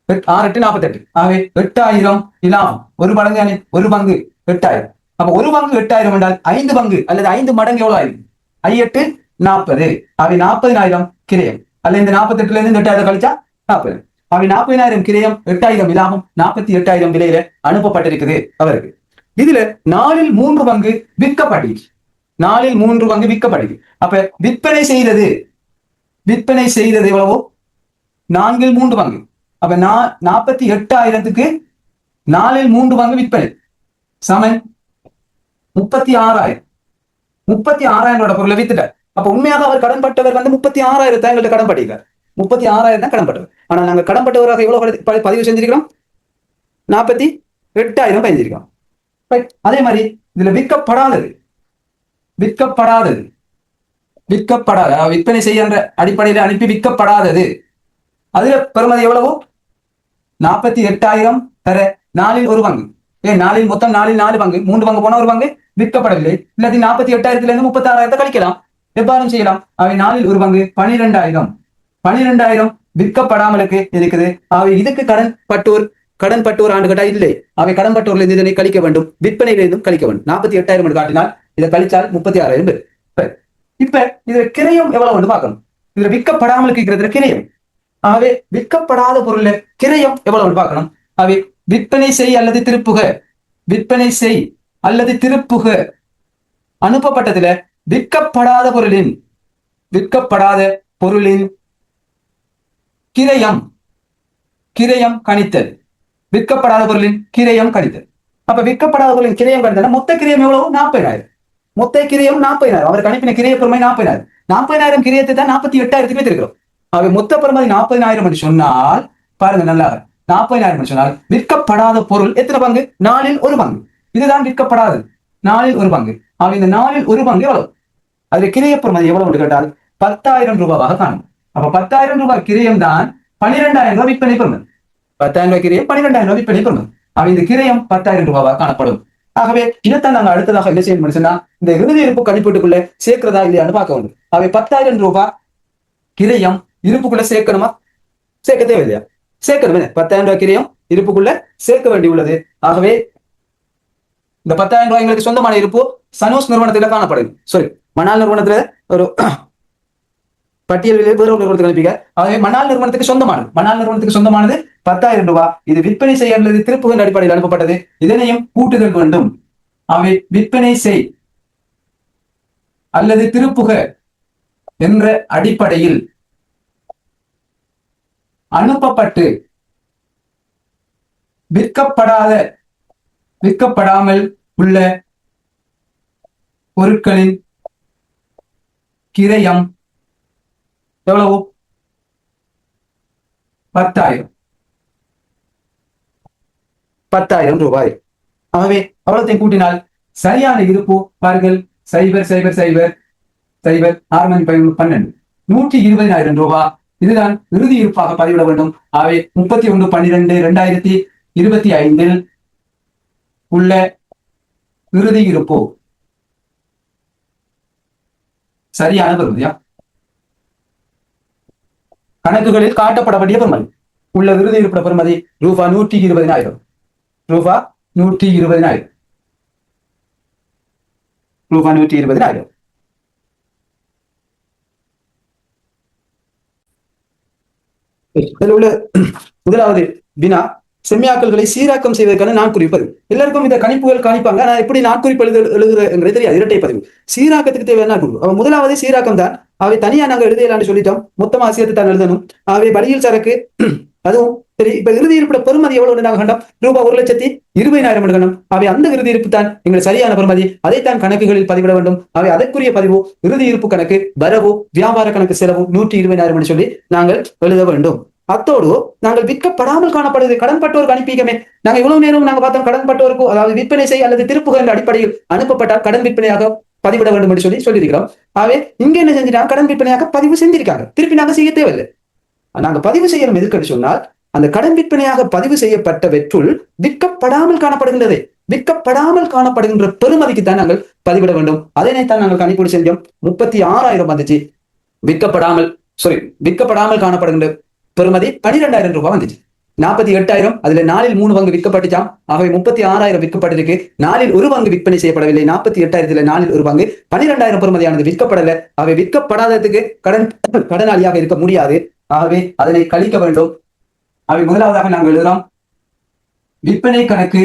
6 8 48. ஆகவே 8,000 இலாபம். ஒரு மடங்கு, ஒரு பங்கு 8,000. அப்ப ஒரு பங்கு 8,000 என்றால் 5 பங்கு அல்லது 5 மடங்கு எவ்வளவு ஆயிரும்? 5 8 40. அவை 40,000 கிரயம். அல்ல இந்த 48ல இருந்து 8,000 கழிச்சா 40. அவை 40,000 கிரயம், 8,000 இலாபம், 48,000 விலையில அனுப்பப்பட்டிருக்குது அவருக்கு. இதுல 4/3 பங்கு விற்கப்பட்டிருக்கு. 4/3 பங்கு விற்கப்பட்டிருக்கு. அப்ப விற்பனை செய்தது எவ்வளவோ? 4/3 பங்கு. அப்ப 48,000க்கு 4/3 பங்கு விற்பனை சமன் 36,000. 36,000 பொருளை வித்துட்ட. அப்ப உண்மையாக அவர் கடன்பட்டவர் வந்து 36,000 எங்கள்கிட்ட கடன் பட்டிருக்கார். 36,000 தான் கடன்பட்டவர். ஆனா நாங்க கடன்பட்டவராக எவ்வளவு பதிவு செஞ்சிருக்கிறோம்? 48,000 பதிஞ்சிருக்கோம். அதே மாதிரி இதுல விற்கப்படாதது விற்பனை செய்ய அடிப்படையில் அனுப்பி விற்கப்படாதது அதுல பெறுமதி எவ்வளவு? 48,000 தர 4/1 பங்கு. நாளில் மொத்தம் 4 பங்கு, 3 பங்கு போன ஒரு பங்கு விற்கப்படவில்லை. இல்லாட்டி 48,000 இருந்து 36,000 கழிக்கலாம், எவ்வாறும் செய்யலாம். அவை 4/1 பங்கு 12,000 விற்கப்படாமலுக்கு இருக்குது. அவை இதுக்கு கடன்பட்டோர் ஆண்டு கேட்டா இல்லை. அவை கடன்பட்டோர்ல இருந்து இதனை கழிக்க வேண்டும், விற்பனையில இருந்தும் கழிக்க வேண்டும். 48,000 காட்டினால் இதை கழிச்சால் 36,000 பேர். இப்ப இதுல கிரயம் எவ்வளவு பார்க்கணும். இதுல விற்கப்படாமலுக்கு இருக்கிறதுல கிரயம். ஆகவே விற்கப்படாத பொருள்ல கிரயம் எவ்வளவு பார்க்கணும். அவை விற்பனை செய் அல்லது திருப்புக அனுப்பப்பட்டதுல விற்கப்படாத பொருளின் கிரயம் கணித்தல். விற்கப்படாத பொருளின் கிரயம் கணித்தல். அப்ப விற்கப்படாத பொருளின் கிரயம் கணித்தல் மொத்த கிரயம் எவ்வளவு? 40,000. மொத்த கிரயம் 40,000. அவர் கணிப்பின கிரிய பொறுமை 40,000. 40,000 கிரியத்தை தான் 48,000 வைத்திருக்கிறோம். அவை மொத்த பெறுமதி 40,000 என்று சொன்னால் பாருங்க நல்லா, 40,000 என்று சொன்னால் விற்கப்படாத பொருள் எத்தனை பங்கு? 1/4. இதுதான் விற்கப்படாது, 1/4. அவை இந்த 1/4 எவ்வளவு? அதுல கிரைய பெறுமதி எவ்வளவு என்று கேட்டால் 10,000 ரூபாவாக காணும். அப்ப 10,000 ரூபாய் கிரயம் தான் 12,000 ரூபாய் விற்பனை பெறுமதி. 10,000 ரூபாய் கிரயம் 12,000 ரூபாய் விற்பனை பெறுமதி. அவை இந்த கிரயம் 10,000 ரூபாவாக காணப்படும். ஆகவே இதைத்தான் நாங்கள் அடுத்ததாக என்ன செய்யணும் சொன்னா, இந்த இறுதி இருப்பு கணிப்பீட்டுக்குள்ள சேர்க்கிறதா இல்லையான்னு பார்க்க வேண்டும். அவை 10,000 ரூபாய் கிரயம் இருப்புக்குள்ள சேர்க்கணுமா? சேர்க்க தேவையில்லையா? சேர்க்கணும். 10,000 ரூபாய் கிரயம் இருப்புக்குள்ள சேர்க்க வேண்டி உள்ளது. ஆகவே இந்த 10,000 ரூபாய் எங்களுக்கு சொந்தமான இருப்பு சனோஸ் நிறுவனத்துல காணப்படுது. சாரி, மணால் நிறுவனத்துல ஒரு பட்டியலில் வேற ஒரு நிறுவனத்துக்கு அனுப்பிக்க. ஆகவே மணால் நிறுவனத்துக்கு சொந்தமானது, மணால் நிறுவனத்துக்கு சொந்தமானது 10,000 ரூபாய். இது விற்பனை செய்ய அல்லது திருப்புகின்ற அடிப்படையில் அனுப்பப்பட்டது. இதனையும் கூட்டுதல் வேண்டும். அவை விற்பனை செய் அல்லது திருப்புக என்ற அடிப்படையில் அனுப்பப்பட்டு விற்கப்படாமல் உள்ள பொருட்களின் கிரயம் எவ்வளவு? 10,000 ரூபாய். ஆகவே அவ்வளத்தையும் கூட்டினால் சரியான இருப்பு பாருங்கள், 0,0,0,0,0 6,12 120,000 ரூபாய். இதுதான் இறுதி இருப்பாக பதிவிட வேண்டும். அவை 31/12/2025 உள்ள இறுதி இருப்பு சரியான பெறுமதியா? கணக்குகளில் காட்டப்பட வேண்டிய பெறுமதி உள்ள இறுதி இருப்பிட பெறுமதி ரூபாய் 120,000. ரூபாய் 120,000. ரூபாய் 120,000. இதில் உள்ள முதலாவது வினா, செம்மியாக்கல்களை சீராக்கம் செய்வதற்கான நான் குறிப்பது. எல்லாருக்கும் இந்த கணிப்புகள் காணிப்பாங்க. நான் எப்படி நான் குறிப்பு எழுதுறது தெரியாது. இரட்டை பதிவு சீராக்கத்துக்கு தேவையான குறிப்பு. முதலாவது சீராக்கம் தான். அவை தனியா நாங்க எழுதலான்னு சொல்லிட்டோம். மொத்தமா சேர்த்து தான் எழுதணும். அவை வழியில் சரக்கு அதுவும் சரி. இப்ப இறுதி இருப்பிட பெறுமதி எவ்வளவு நாங்க கண்டோம்? ரூபாய் 1,20,000 கண்டோம். அவை அந்த இறுதி இருப்பு தான் எங்கள் சரியான பெறுமதி. அதைத்தான் கணக்குகளில் பதிவிட வேண்டும். அவை அதற்குரிய பதிவு இறுதி இருப்பு கணக்கு, வரவு, வியாபார கணக்கு, செலவு 120,000 என்று சொல்லி நாங்கள் எழுத வேண்டும். அத்தோடு நாங்கள் விற்கப்படாமல் காணப்படுது கடன்பட்டோருக்கு அனுப்பிக்கமே. நாங்க இவ்வளவு நேரம் நாங்க பார்த்தோம், கடன்பட்டோருக்கு அதாவது விற்பனை செய்ய அல்லது திருப்புக என்ற அடிப்படையில் அனுப்பப்பட்டால் கடன் விற்பனையாக பதிவிட வேண்டும் என்று சொல்லியிருக்கிறோம். ஆகவே இங்க என்ன செஞ்சிட்டாங்க? கடன் விற்பனையாக பதிவு செஞ்சிருக்காங்க. திருப்பி நாங்க செய்ய தேவையில்லை. நாங்க பதிவு செய்யணும் எதுக்கு சொன்னால், அந்த கடன் விற்பனையாக பதிவு செய்யப்பட்டவற்றுள் விற்கப்படாமல் காணப்படுகின்றதே, விற்கப்படாமல் காணப்படுகின்ற பெறுமதிக்கு தான் நாங்கள் பதிவிட வேண்டும். அதனைத்தான் நாங்கள் கணிப்பீடு செஞ்சோம். 36,000 வந்துச்சு. விற்கப்படாமல் காணப்படுகின்ற பெறுமதி 12,000 ரூபாய் வந்துச்சு. 48,000 அதுல 4/3 பங்கு விற்கப்பட்டுச்சாம். ஆகவே 36,000 விற்கப்பட்டிருக்கு. 4/1 பங்கு விற்பனை செய்யப்படவில்லை. 48,000 4/1 பங்கு 12,000 பெறுமதியானது விற்கப்படல. ஆகவே விற்கப்படாததுக்கு கடனாளியாக இருக்க முடியாது. ஆகவே அதனை கழிக்க வேண்டும். அவை முதலாவதாக நாங்கள் எழுதுறோம் விற்பனை கணக்கு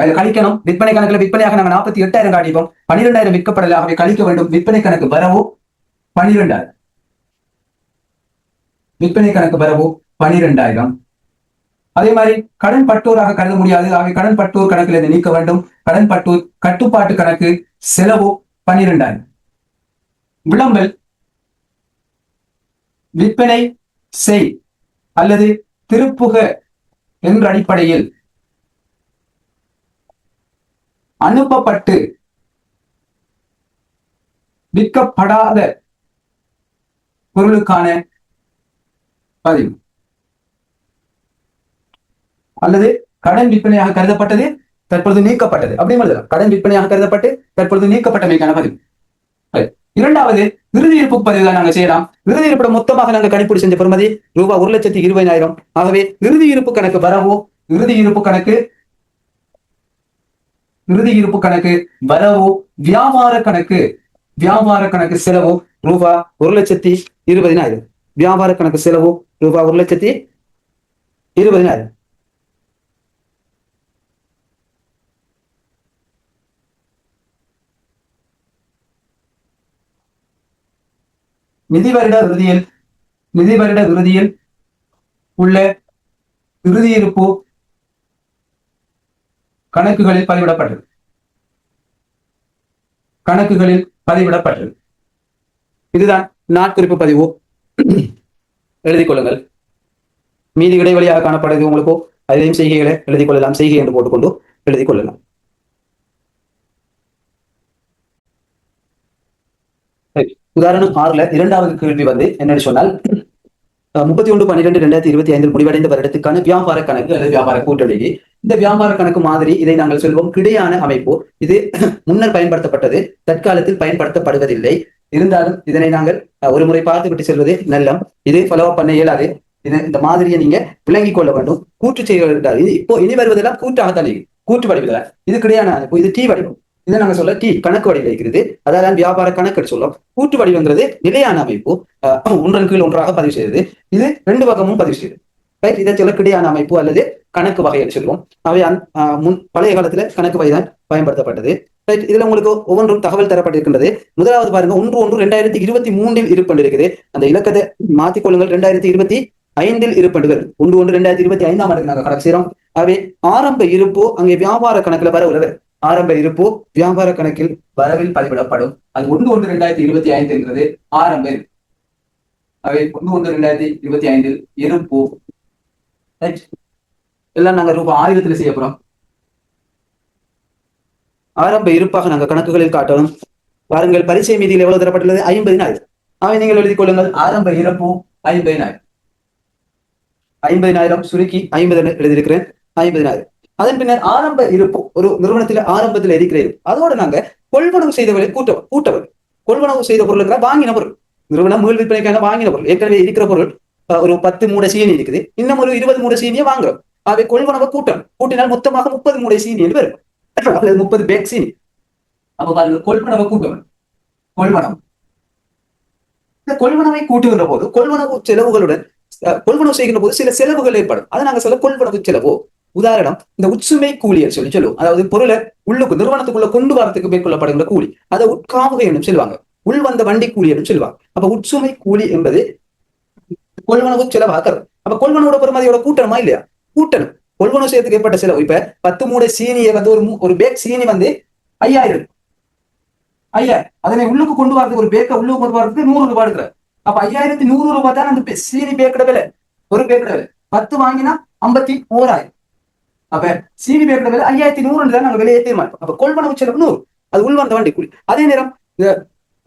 அதை கழிக்கணும். விற்பனை கணக்குல விற்பனையாக நாங்கள் 48,000 காட்டிப்போம். 12,000 விற்கப்படல. ஆகவே கழிக்க வேண்டும். விற்பனை கணக்கு வரவு 12,000. விற்பனை கணக்கு வரவு 12,000. அதே மாதிரி கடன் பட்டோராக கருத முடியாது. ஆகவே கடன் பட்டோர் கணக்கில் இதை நீக்க வேண்டும். கடன் பட்டோர் கட்டுப்பாட்டு கணக்கு செலவு 12,000. விளம்பல் விற்பனை செய் அல்லது திருப்புக என்ற அடிப்படையில் அனுப்பப்பட்டு விற்கப்படாத பொருளுக்கான பதிவு அல்லது கடன் விற்பனையாக கருதப்பட்டது தற்பொழுது நீக்கப்பட்டது அப்படின்னு கடன் விற்பனையாக கருதப்பட்டு தற்பொழுது நீக்கப்பட்டமைக்கான பதிவு. இரண்டாவது இறுதி இருப்பு பதிவு தான் நாங்கள் செய்யலாம். இறுதி இருப்பு மொத்தமாக நாங்கள் கணிப்பீடு செஞ்ச பெறுமதி ரூபாய் 1,20,000. ஆகவே இறுதி இருப்பு கணக்கு வரவு, இறுதி இருப்பு கணக்கு வரவு, வியாபார கணக்கு செலவு ரூபாய் 1,20,000. வியாபார கணக்கு செலவு ரூபாய் 1,20,000. நிதி வருட இறுதியில் உள்ள இறுதி இருப்பு கணக்குகளில் பதிவிடப்பட்டது. இதுதான் நாட்குறிப்பு பதிவு. எழுதிக் கொள்ளுங்கள். மீதி இடைவெளியாக காணப்படுது உங்களுக்கோ அதிலையும் செய்கைகளை எழுதிக் கொள்ளலாம். செய்கை என்று போட்டுக்கொண்டு எழுதிக் கொள்ளலாம். உதாரணம் 6ல இரண்டாவது கேள்வி வந்து என்னன்னு சொன்னால் 31/12/2025 முடிவடைந்த வருடத்துக்கான வியாபார கணக்கு அல்லது வியாபார கூட்டணிக்கு இந்த வியாபார கணக்கு மாதிரி இதை நாங்கள் சொல்வோம் கிடையான அமைப்பு. இது முன்னர் பயன்படுத்தப்பட்டது, தற்காலத்தில் பயன்படுத்தப்படுவதில்லை. இருந்தாலும் இதனை நாங்கள் ஒரு முறை பார்த்து விட்டு செல்வது நல்லம். இது ஃபாலோ பண்ண இயலாது. இந்த மாதிரியை நீங்க விளங்கிக் கொள்ள வேண்டும். கூற்று செய்ய இப்போ இனி வருவதெல்லாம் கூட்டாகத்தான் கூற்று வடிவில். இது கிடையான அமைப்பு, இது டி வடிவம். இதை நாங்க சொல்ல டி கணக்கு வடிவில் இருக்கிறது. அதான் வியாபார கணக்கு சொல்லும். கூட்டு வடிவங்கிறது நிலையான அமைப்பு, ஒன்றன் கீழ் ஒன்றாக பதிவு செய்யுது. இது 2 பக்கமும் பதிவு செய்யுது. ரைட், இதை சொல்ல கிடையான அமைப்பு அல்லது கணக்கு வகையில் சொல்லுவோம். அவை பழைய காலத்துல கணக்கு வகை தான் பயன்படுத்தப்பட்டது. ரைட், இதுல உங்களுக்கு ஒவ்வொன்றும் தகவல் தரப்பட்டிருக்கின்றது. முதலாவது பாருங்க, 1/1/2023 இருப்பண்டு இருக்குது. அந்த இலக்கத்தை மாத்திக்கொள்ளுங்கள். 2025 இருப்பண்டுகள் 1/1/2025 ஆண்டுக்கு நாங்கள் கணக்கு செய்யறோம். அவை ஆரம்ப இருப்பு அங்கே வியாபார கணக்குல வர உறவு ஆரம்ப இருப்பு வியாபார கணக்கில் வரவில் பதிவிடப்படும். அது 1/1/2025 என்கிறது ஆரம்ப இருப்பு. அவை 1/1/2025 இருப்பு எல்லாம் நாங்க ரூபாய் 1000 செய்ய போறோம். ஆரம்ப இருப்பாக நாங்க கணக்குகளில் காட்டணும். பாருங்கள், பரிசை மீதியில் எவ்வளவு தரப்பட்டுள்ளது? 50,000. அவை நீங்கள் எழுதிக் கொள்ளுங்கள். ஆரம்ப இருப்பு 50,000. 50,000 சுருக்கி 50 எழுதியிருக்கிறேன். 50,000. அதன் பின்னர் ஆரம்ப இருப்பு ஒரு நிறுவனத்தில் ஆரம்பத்தில் இருக்கிறது. அதோடு நாங்க கொள்வனவு செய்தவர்களை கூட்டவர். கொள்வனவு செய்த பொருளுக்கு வாங்கின பொருள், நிறுவனம் மீள் விற்பனைக்காக வாங்கின பொருள், ஏற்கனவே இருக்கிற பொருள் ஒரு 10 மூடை சீனி இருக்குது, இன்னும் ஒரு 20 மூடை சீனியை வாங்குறோம். அவை கொள்வனவை கூட்டினால் மொத்தமாக 30 மூடை சீனி என்று வரும், அல்லது 30 பேக் சீனி. அப்ப பாருங்க, கொள்வனவை கூட்டவன் கொள்வனம். இந்த கொள்வனவை கூட்டுகின்ற போது கொள்வனவு செலவுகளுடன் கொள்வனவு செய்கின்ற போது சில செலவுகள் ஏற்படும். அதை நாங்க சொல்ல கொள்வனவு செலவு. உதாரணம், இந்த உட்சுமை கூலியல் சொல்லுவோம். அதாவது பொருளை உள்ளுக்கு நிறுவனத்துக்குள்ள கொண்டு வரத்துக்கு மேற்கொள்ளப்படுகின்ற கூலி, அதை உட்காமுகை என்றும் சொல்லுவாங்க. உள் வந்த வண்டி கூலி என்றும் சொல்லுவாங்க. அப்ப உட்சுமை கூலி என்பது கொள்வனவு செலவாகிறது. அப்ப கொள்வனவோட பெருமதியோட கூட்டணுமா இல்லையா? கூட்டணும். கொள்வனவு செய்யறதுக்கு ஏற்பட்ட செலவு. இப்ப 10 மூடை சீனியை வந்து ஒரு பேக் சீனி வந்து 5,000. அதனை உள்ளுக்கு கொண்டு வரதுக்கு ஒரு பேக்கை உள்ளுக்கு கொண்டு வரதுக்கு 100 ரூபாய் எடுக்கிற. அப்ப 5,100 ரூபாய் தான் அந்த சீனி பேக்கட விலை. ஒரு பேக்கட விலை 10 வாங்கினா 51,000. அப்ப சீனி பேக்கட விலை 5,100 தான் நாங்க விலையை தீர்மானிப்போம். அப்ப கொள்வனவு செலவு 100, அது உள்வந்த வண்டி கூலி. அதே நேரம்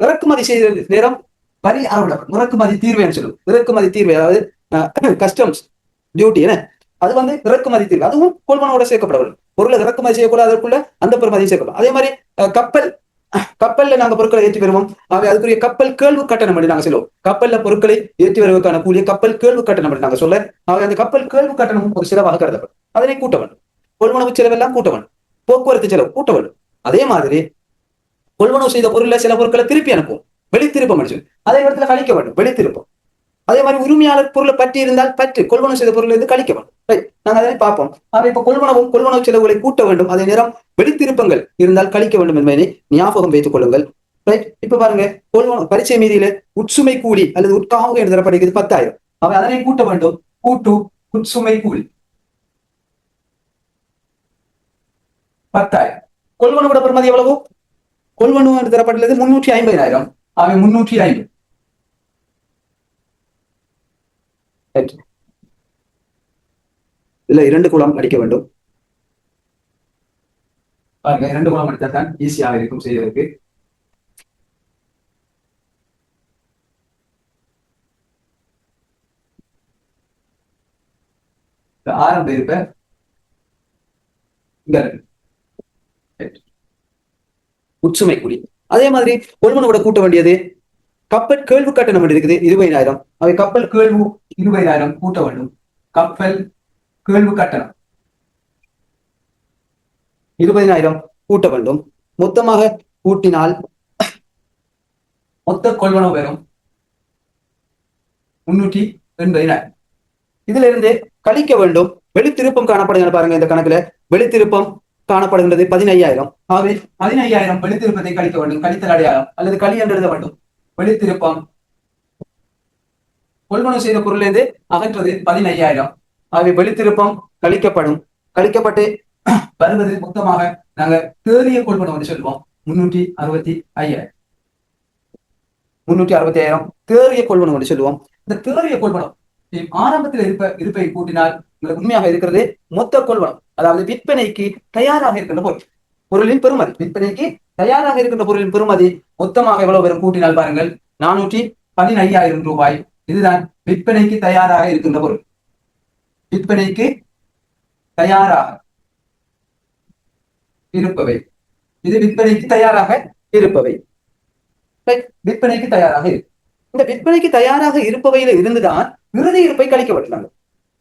இறக்குமதி செய்த நேரம் வரி அறவிடப்படும். இறக்குமதி தீர்வைன்னு சொல்லுவோம். இறக்குமதி தீர்வை, அதாவது கஸ்டம்ஸ் டியூட்டி என்ன, அது வந்து இறக்குமதி தீர்வு, அதுவும் கொள்வனவோட சேர்க்கப்படவில்லை. பொருளை இறக்குமதி செய்யக்கூடாது, அதற்குள்ள அந்த பெருமதி சேர்க்கப்படும். அதே மாதிரி கப்பல்ல நாங்க பொருட்களை ஏற்றி வருவோம். அதுக்குரிய கப்பல் கேள்வி கட்டணம் என்று நாங்க சொல்லுவோம். கப்பல்ல பொருட்களை ஏற்றி வருவதற்கான கூலிய கப்பல் கேள்வி கட்டணம் என்று நாங்க சொல்ல. அந்த கப்பல் கேள்வி கட்டணமும் ஒரு செலவாக கருதப்படும். அதனை கூட்ட வேண்டும். கொள்வனவு செலவெல்லாம் கூட்ட வேண்டும். போக்குவரத்து செலவு கூட்ட வேண்டும். அதே மாதிரி கொள்வனவு செய்த பொருள்ல சில பொருட்களை திருப்பி அனுப்புவோம். வெளித்திருப்பம் அடிச்சு அதே இடத்துல கழிக்க வேண்டும். வெளித்திருப்பம். அதே மாதிரி உரிமையாளர் பொருளை பற்றி இருந்தால் பற்று கொள்வனவு செய்த பொருள் இருந்து கழிக்க வேண்டும். நாங்க அதை பார்ப்போம். இப்ப கொள்வனவு செலவுகளை கூட்ட வேண்டும். அதே நேரம் வெளித்திருப்பங்கள் இருந்தால் கழிக்க வேண்டும் என்பதை ஞாபகம் வைத்துக் கொள்ளுங்கள். இப்ப பாருங்க, பரிச்சை மீதியில உட்சுமை கூலி அல்லது உட்காமுக என்று தரப்படுகிறது 10,000. அவை அதனை கூட்ட வேண்டும். கூட்டு உட்சுமை கூலி 10,000. கொள்வனவோட பெறுமதி எவ்வளவு? கொள்வனவு என்று தரப்பட்டுள்ளது 350,000. அவை 350. இதுல 2 குளம் அடிக்க வேண்டும். பாருங்க, 2 குளம் அடித்தால் தான் ஈஸியாக இருக்கும் செய்வதற்கு. ஆரம்ப இருப்ப உட்சுமை கூலி. அதே மாதிரி கொள்வனவோட கூட்ட வேண்டியது கப்பல் கேள்வி கட்டணம் இருக்குது 20,000. அவை கப்பல் கேள்வி 20,000 கூட்ட வேண்டும். கப்பல் கேள்வி கட்டணம் 20,000 கூட்ட வேண்டும். மொத்தமாக கூட்டினால் மொத்த கொள்வனவு வரும் 380,000. இதுல இருந்து கழிக்க வேண்டும். வெளித்திருப்பம் காணப்படுகிறது பாருங்க. இந்த கணக்குல வெளித்திருப்பம் காணப்படுகின்றது 15,000. ஆகவே 15,000 வெளித்திருப்பத்தை கழிக்க வேண்டும். கழித்தல் அடையாளம் அல்லது களி என்று எழுத வேண்டும். வெளித்திருப்பம் கொள்வனவு செய்த பொருளிலிருந்து அகற்றது 15,000. ஆகவே வெளித்திருப்பம் கழிக்கப்படும். கழிக்கப்பட்டு வருவது மொத்தமாக நாங்க தேறிய கொள்வனவு என்று சொல்லுவோம் 365,000. 365,000 தேறிய கொள்வனவு என்று சொல்லுவோம். இந்த தேறிய கொள்வனம் ஆரம்பத்தில் இருப்பை கூட்டினால் உண்மையாக இருக்கிறது மொத்த கொள்வனம், அதாவது விற்பனைக்கு தயாராக இருக்கின்ற பொருள், பொருளின் பெறுமதி, விற்பனைக்கு தயாராக இருக்கின்ற பொருளின் பெறுமதி மொத்தமாக எவ்வளவு வரும் கூட்டினால் பாருங்கள் 415,000 ரூபாய். இதுதான் விற்பனைக்கு தயாராக இருக்கின்ற பொருள், விற்பனைக்கு தயாராக இருப்பவை. இது விற்பனைக்கு தயாராக இருப்பவை, விற்பனைக்கு தயாராக இருக்கு. இந்த விற்பனைக்கு தயாராக இருப்பவையில இருந்துதான் இறுதி இருப்பை கழிக்கப்பட்டுள்ளாங்க.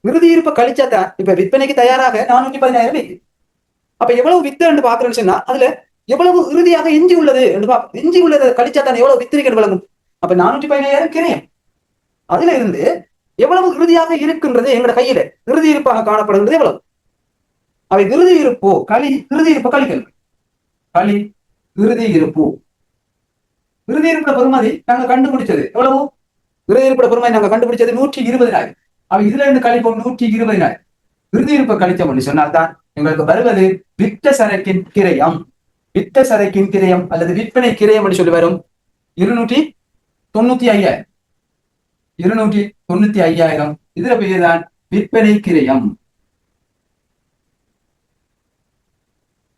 இறுதி இருப்பை கழிச்சாதான் இப்ப விற்பனைக்கு தயாராக 415,000. அப்ப எவ்வளவு வித்து என்று பாக்குறேன்னு சொன்னா அதுல எவ்வளவு இறுதியாக எஞ்சி உள்ளது எஞ்சி உள்ளதை கழிச்சாதான் எவ்வளவு வித்திரிக்கை வழங்கும். அப்ப 415,000 கிரையம். அதுல இருந்து எவ்வளவு இறுதியாக இருக்கின்றது எங்களோட கையில இறுதி இருப்பாக காணப்படுகிறது எவ்வளவு. அவை இறுதி இருப்போ இறுதி இருப்ப கழிக்கல் களி இறுதி இருப்பு. இறுதி இருப்பிட பெறுமதி நாங்க கண்டுபிடிச்சது எவ்வளவு, இறுதி இருப்பிட பெறுமதி நாங்க கண்டுபிடிச்சது 120,000. அவை இதுல இருந்து கழிப்போம் 120,000. இறுதி இருப்பை கழிச்சோம்னு சொன்னால்தான் எங்களுக்கு வருவது விற்ற சரக்கின் கிரயம். விற்ற சரக்கின் கிரயம் அல்லது விற்பனை கிரயம் என்று சொல்லி வரும் 295,000. 295,000 இதுல பெயர்தான் விற்பனை கிரயம்.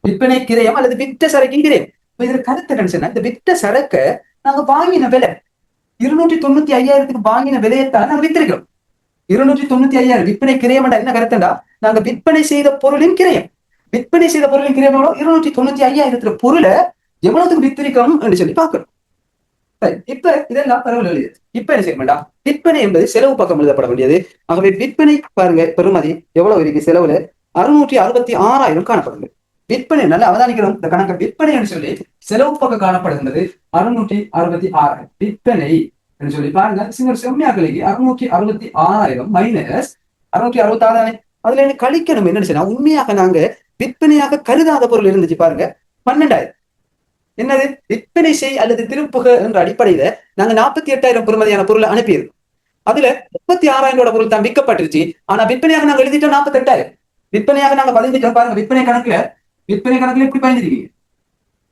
விற்பனை கிரயம் அல்லது விற்ற சரக்கின் கிரயம். இதுல கருத்து என்ன, இந்த விற்ற சரக்க நாங்க வாங்கின விலை 295,000 வாங்கின விலையத்தான் நாங்க வித்திருக்கிறோம். 295,000 விற்பனை கிரயம் என்ன கருத்துண்டா, நாங்க விற்பனை செய்த பொருளின் கிரயம். விற்பனை செய்த பொருளின் கிரயம் 295,000 பொருளை எவ்வளவுக்கு வித்திருக்கோம் என்று சொல்லி பார்க்கணும். இப்ப இதெல்லாம் பரவாயில்ல. இப்ப என்ன செய்ய வேண்டாம், விற்பனை என்பது செலவு பக்கம் எழுதப்பட வேண்டியது. ஆகவே விற்பனை பாருங்க பெறுமதி எவ்வளவு இருக்கு, செலவுல 666,000 காணப்படுது. விற்பனை நல்ல அவதானிக்கிறோம் இந்த கணக்கு. விற்பனை என்று சொல்லி செலவு பக்கம் காணப்படுகின்றது 666,000. விற்பனை என்று சொல்லி பாருங்க செம்மையாக்கலைக்கு 666,000 மைனஸ் 666. அதுல என்ன கழிக்கணும் என்னன்னு சொன்னா, உண்மையாக நாங்க விற்பனையாக கருதாத பொருள் இருந்துச்சு பாருங்க 12,000. என்னது விற்பனை செய் அல்லது திருப்புக என்ற அடிப்படையில நாங்க 48,000 பெறுமதியான பொருளை அனுப்பியிருக்கோம். அதுல 36,000 பொருள் தான் விற்கப்பட்டுருச்சு. ஆனா விற்பனையாக நாங்க எழுதிட்டோம் 48,000. விற்பனையாக நாங்க பதிஞ்சிட்டோம் பாருங்க. விற்பனை கணக்குல இப்படி பதிஞ்சிருக்கீங்க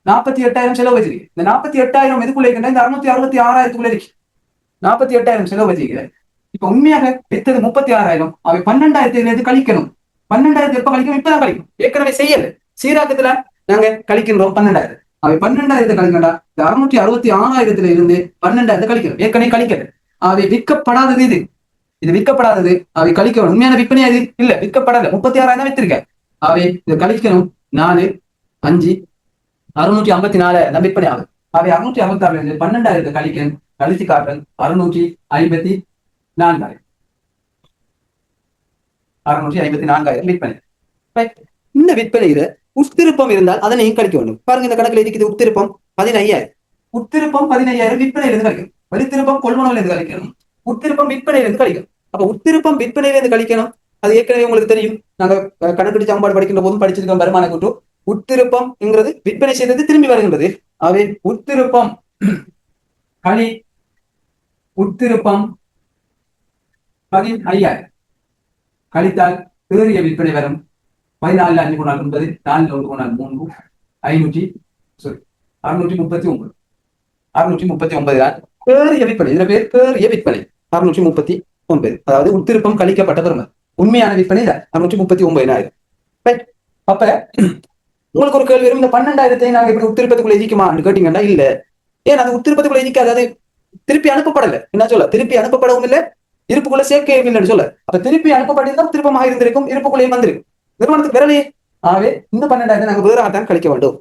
48,000 செலவு வச்சிருக்கீங்க. இந்த 48,000 எதுக்குள்ள இருக்குன்னா இந்த 666,000 இருக்கு. 48,000 செலவு வச்சிருக்கீங்க. இப்ப உண்மையாக வித்தது 36,000. அவை 12,000 கழிக்கணும். 12,000 எப்ப கழிக்கணும், இப்பதான் கழிக்கணும். ஏற்கனவே செய்யல சீராக்கத்துல நாங்க கழிக்கின்றோம் 12,000. அவை 12,000 கழிக்கண்டா இந்த 666,000 இருந்து 12,000 கழிக்கணும். ஏற்கனவே கழிக்கல. அவை விற்கப்படாதது இது விற்கப்படாதது. அவை கழிக்கணும். உண்மையான விற்பனை அது இல்ல, விற்கப்படாத 36,000 தான் வித்திருக்க. அவை இதை கழிக்கணும். 4 5 654 விற்பனை ஆகுது. அவை 656 12,000 கழிக்கணும். கழிச்சு காட்டுறேன் 654,000. 654,000 விற்பனை. இந்த விற்பனையில உட்திருப்பம் இருந்தால் அதனையும் கழிக்க வேண்டும். பாருங்க இந்த கணக்குல இருக்குது உட்திருப்பம் 15,000. உட்திருப்பம் 15,000 விற்பனையிலிருந்து கழிக்கணும். வெளித்திருப்பம் கொள்வனவிலிருந்து கழிக்கணும். உட்திருப்பம் விற்பனையிலிருந்து கழிக்கணும். அப்ப உட்திருப்பம் விற்பனையிலிருந்து கழிக்கணும். அது ஏற்கனவே உங்களுக்கு தெரியும். நாங்க கணக்கு சமன்பாடு படிக்கின்ற போதும் படிச்சிருக்கோம். வருமான கூட்டு உட்திருப்பம்ங்கிறது விற்பனை செய்தது திரும்பி வருகின்றது. அவை உட்திருப்பம் களி உட்திருப்பம் 15,000 கழித்தால் தேறிய விற்பனை வரும் 14 5 9 4 1 3 639. 639 தான் தேறிய விற்பனை. இதுல பேர் தேறிய விற்பனை 639. அதாவது உட்திருப்பம் கழிக்கப்பட்ட பெறுமதி. உண்மையான விற்பனை 639,000. அப்ப உங்களுக்கு ஒரு கேள்வி வரும், இந்த 12,000 நாங்க இப்படி உத்திருப்பத்துக்குள்ள எதிக்குமான்னு கேட்டீங்கன்னா இல்ல. ஏன் அது உத்திருப்பத்துக்குள்ள எதிக்காது, அது திருப்பி அனுப்பப்படல. என்ன சொல்ல, திருப்பி அனுப்பப்படவும் இல்லை, இருப்புக்குள்ள சேர்க்கவும் இல்லைன்னு சொல்ல. அப்ப திருப்பி அனுப்பப்பட்டிருந்தால் திருப்பமாக இருந்திருக்கும், இருப்புக்குள்ளேயும் வந்திருக்கும். நிறுவனத்துக்கு விரலையே. ஆகவே இந்த 12,000 நாங்க வேறாகத்தான் கழிக்க வேண்டும்.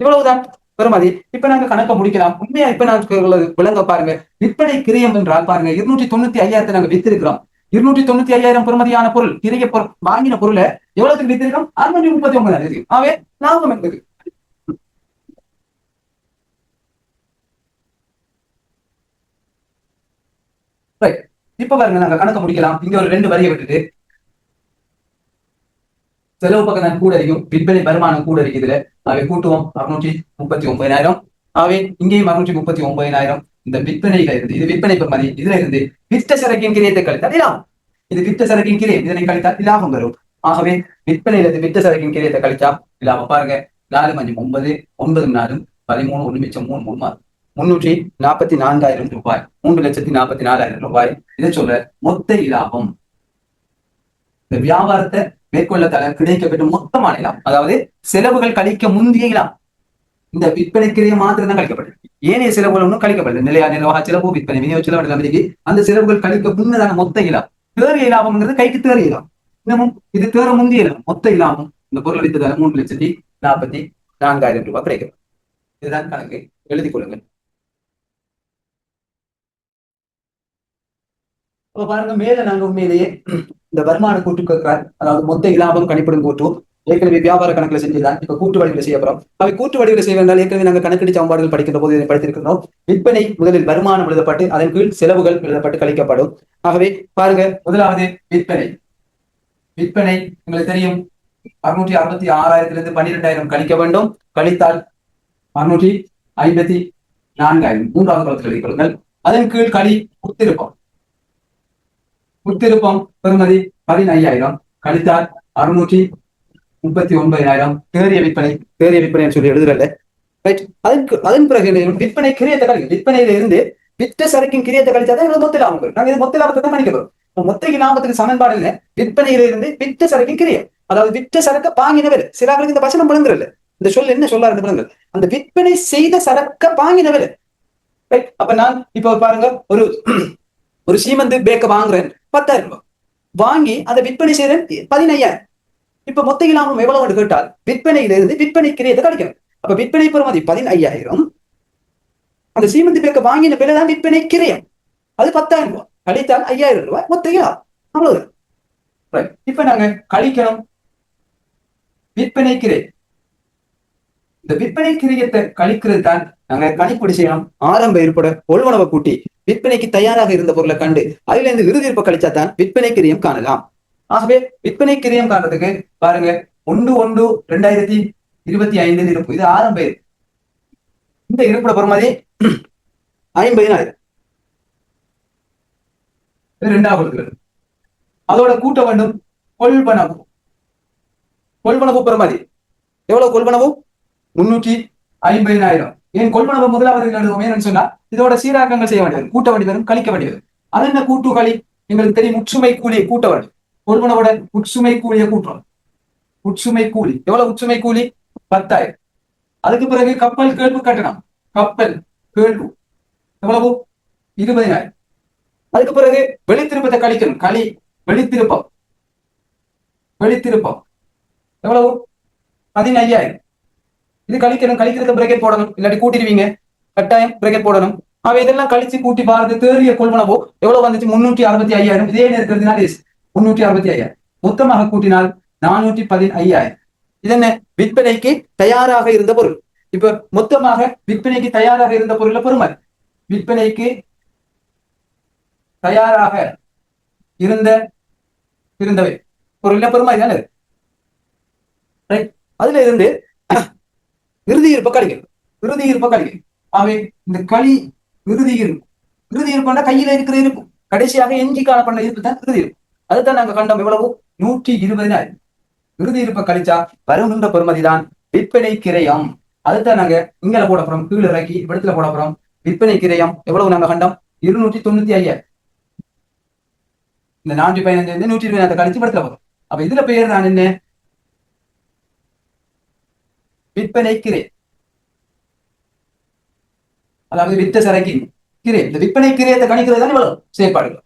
இவ்வளவுதான் பெறுமதி. இப்ப நாங்க கணக்க முடிக்கலாம். உண்மையா இப்ப நாங்க விளங்க பாருங்க. விற்பனை கிரியம் என்றால் பாருங்க 295,000 நாங்க வித்திருக்கிறோம். 295,000 பெறுமதியான பொருள் கிரிய வாங்கின பொருளை எவ்வளவுக்கு வித்திருக்கோம், 639,000. ஆகவே லாபம் என்பது இப்ப பாருங்க நாங்க கணக்க முடிக்கலாம். இங்க ஒரு 2 வரியை விட்டுட்டு செலவு பக்கம் தான் கூட இருக்கும், விற்பனை வருமானம் கூட இருக்கு. இதுல அவை கூட்டுவோம் 639,000. ஆகவே இங்கேயும் 639,000. இந்த விற்பனையில இருந்து இது விற்பனை பெறுமதி. இதுல இருந்து விற்ற சரக்கின் கிரியத்தை கழித்தால் லாபம். இது விற்ற சரக்கின் கிரியம், இதனை கழித்தால் லாபம் வரும். ஆகவே விற்பனையில இருந்து விற்ற சரக்கின் கிரியத்தை கழிச்சா லாபம். பாருங்க 4 5 9 9 4 13 1 மிச்சம் 3 3 6 344,000 ரூபாய், 3,44,000 ரூபாய். இதை சொல்ற மொத்த இலாபம். இந்த வியாபாரத்தை மேற்கொள்ளத்தால கிடைக்கப்பட்ட மொத்தமான இலாபம், அதாவது செலவுகள் கழிக்க முந்தைய இலாபம். இந்த விற்பனைக்கிறைய மாத்திரம் தான் கழிக்கப்பட்டது. ஏனைய செலவுகள் ஒன்றும் கழிக்கப்பட்டது. நிலையா நிர்வாக செலவு, விற்பனை விநியோக செலவு, அந்த செலவுகள் கழிக்க முன்னதான மொத்த இலாபம். தேறிய இலாபம்ங்கிறது கைக்கு தேறிய இலாபம். இன்னமும் இது தேற முந்தைய இலாபம். மொத்த இலாபம் இந்த பொருள் அளித்ததால 3,44,000 ரூபாய் கிடைக்கும். இதுதான் கணக்கு, எழுதிக் கொள்ளுங்கள். அப்ப பாருங்க, மேல நாங்க உண்மையிலேயே இந்த வருமான கூட்டு கேட்கிறார், அதாவது மொத்த இலாபம் கணிப்பிடும் கூட்டு ஏற்கனவே வியாபார கணக்குல செஞ்சுதான் இப்ப கூட்டு வடிவில் செய்ய போறோம். அவை கூட்டு வடிவில் செய்ய வேண்டாம். ஏற்கனவே நாங்கள் கணக்கெடு சமன்பாடுகள் படிக்கின்ற போது படித்திருக்கிறோம். விற்பனை முதலில் வருமானம் எழுதப்பட்டு அதன் கீழ் செலவுகள் எழுதப்பட்டு கழிக்கப்படும். ஆகவே பாருங்க, முதலாவது விற்பனை. விற்பனை உங்களுக்கு தெரியும், 666,000 12,000 கழிக்க வேண்டும். கழித்தால் 654,000, மூன்றாவது காலத்தில் எழுதிக் கொள்ளுங்கள். அதன் கீழ் களி உத்திருப்பம். உத்திருப்பம் பெறுமதி 15,000 கழித்தால் 639,000. தேறிய விற்பனை. தேறிய விற்பனை சொல்லி எழுதுறல, ரைட். அதன் பிறகு விற்பனை கிரியத்தை கழிக்கும். விற்பனையில இருந்து விற்ற சரக்கின் கிரியத்தை கழிச்சாதான் மொத்த லாபம் வரும். நாங்க இது மொத்த லாபத்தை தான் கணிக்க போறோம். மொத்த லாபத்துக்கு சமன்பாடு இல்லை, விற்பனையில இருந்து விற்ற சரக்கின் கிரிய, அதாவது விற்ற சரக்க பாங்கின விலை. சிலாக்களுக்கு இந்த வசனம் விளங்குறல, இந்த சொல் என்ன சொல்லா இருந்து விளங்குறது, அந்த விற்பனை செய்த சரக்க பாங்கின விலை, ரைட். அப்ப நான் இப்ப பாருங்க, ஒரு சீமந்து பேக்க வாங்குறேன் 10,000 ரூபாய், வாங்கி அதை விற்பனை செய்யறேன் 15,000. இப்ப மொத்த லாபம் எவ்வளவு கேட்டால் விற்பனையில இருந்து விற்பனை கிரியத்தை கழிக்கணும். அப்ப விற்பனை பெறுமதி 15,000, அந்த சீமந்து பேக்க வாங்கின விலை தான் விற்பனை கிரியம், அது 10,000 ரூபாய். கழித்தால் 5,000 ரூபாய் மொத்த லாபம், அவ்வளவு. இப்ப நாங்க கழிக்கணும் விற்பனை கிரை. இந்த விற்பனை கிரியத்தை கழிக்கிறது தான் நாங்க கணிப்பீடு செய்யணும். ஆரம்ப இருப்பட கொள்வனவை கூட்டி விற்பனைக்கு தயாராக இருந்த பொருளை கண்டு அதுல இருந்து இறுதி இருப்ப கழிச்சா தான் விற்பனை கிரியம் காணலாம். ஆகவே விற்பனை கிரியம் காண்றதுக்கு பாருங்க, 1/1/2025 இருப்பு, இது ஆரம்ப இருப்பு. இந்த இருப்பட பெறுமதி 50,000. இரண்டாவது அதோட கூட்ட வேண்டும் கொள்வனவு. கொள்வனவு பெறுமதி எவ்வளவு? கொள்வனவு 350,000. ஏன் கொள்வனவு முதலாவது எழுதுவோம்? ஏன்னு சொன்னா இதோட சீராக்கங்கள் செய்ய வேண்டியது, கூட்ட வேண்டியது, கழிக்க வேண்டியது. அது என்ன கூட்டு களி எங்களுக்கு தெரியும். உட்சுமை கூலியை கூட்ட வேண்டும். கொள்வனவோட உட்சுமை கூலியை கூட்டுறோம். உட்சுமை கூலி எவ்வளவு? உட்சுமை கூலி 10,000. அதுக்கு பிறகு கப்பல் கேள்வு கட்டணம். கப்பல் கேள்வு எவ்வளவு? 20,000. அதுக்கு பிறகு வெளித்திருப்பத்தை கழிக்கணும். களி வெளித்திருப்பம். வெளித்திருப்பம் எவ்வளவு? 15,000. இது கழிக்கணும். கழிக்கிறத பிரேக்கெட் போடணும், இல்லாட்டி கூட்டிடுவீங்க, கட்டாயம் பிரேக்கெட் போடணும். அவ இதெல்லாம் கழிச்சு கூட்டி பாருங்க, தேறிய கொள்வனவோ எவ்வளவு வந்துச்சு? 365,000. இதே இருக்கிறதுனால 365,000. மொத்தமாக கூட்டினால் 415,000. இது என்ன? விற்பனைக்கு தயாராக இருந்த பொருள். இப்ப மொத்தமாக விற்பனைக்கு தயாராக இருந்த பொருள பெறுமதி, விற்பனைக்கு தயாராக இருந்தவை பொருள பெறுமதி தானே. அதுல இருந்து இறுதி இருப்ப கழிக்கணும். இறுதி இருப்ப கழிக்கணும். ஆகவே இந்த களி இறுதி இருக்கும். இறுதி இருப்பா கையில இருக்கிற இருக்கும். கடைசியாக எஞ்சி காணப்பட்ட இருப்பு தான் இறுதி இருக்கும். அதுதான் நாங்க கண்டோம். எவ்வளவு? 120,000. இறுதி இருப்ப கழிச்சா வருகின்ற பெறுமதி தான் விற்பனை கிரயம். அதுதான் நாங்க இங்கல போட போறோம், கீழே இறக்கி இடத்துல போட போறோம். விற்பனை கிரயம் எவ்வளவு நாங்க கண்டோம்? 295,000. இந்த 415 120,000 கழிச்சு இடத்துல போறோம். அப்ப இதுல பெயர் தான் என்ன? விற்பனை கிரை, அதாவது வித்த சரக்கின் கிரை. இந்த விற்பனை கிரையத்தை கணிக்கிறது தான் இவ்வளவு செயற்பாடுகள்.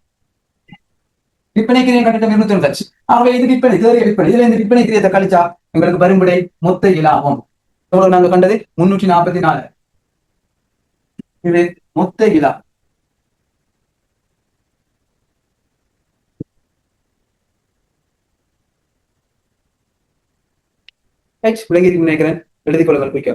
விற்பனை கிரையை கணித்தம் 295. ஆகவே இது விற்பனை, தேறிய விற்பனை. இதுல இந்த விற்பனை கிரியத்தை கழிச்சா எங்களுக்கு வரும்படை மொத்த இலாபம் எவ்வளவு நாங்க கண்டது? 344. இது மொத்த இலாபம். விளங்கி நினைக்கிறேன், எழுதிக் கொள்ளுங்கள் குறிக்க.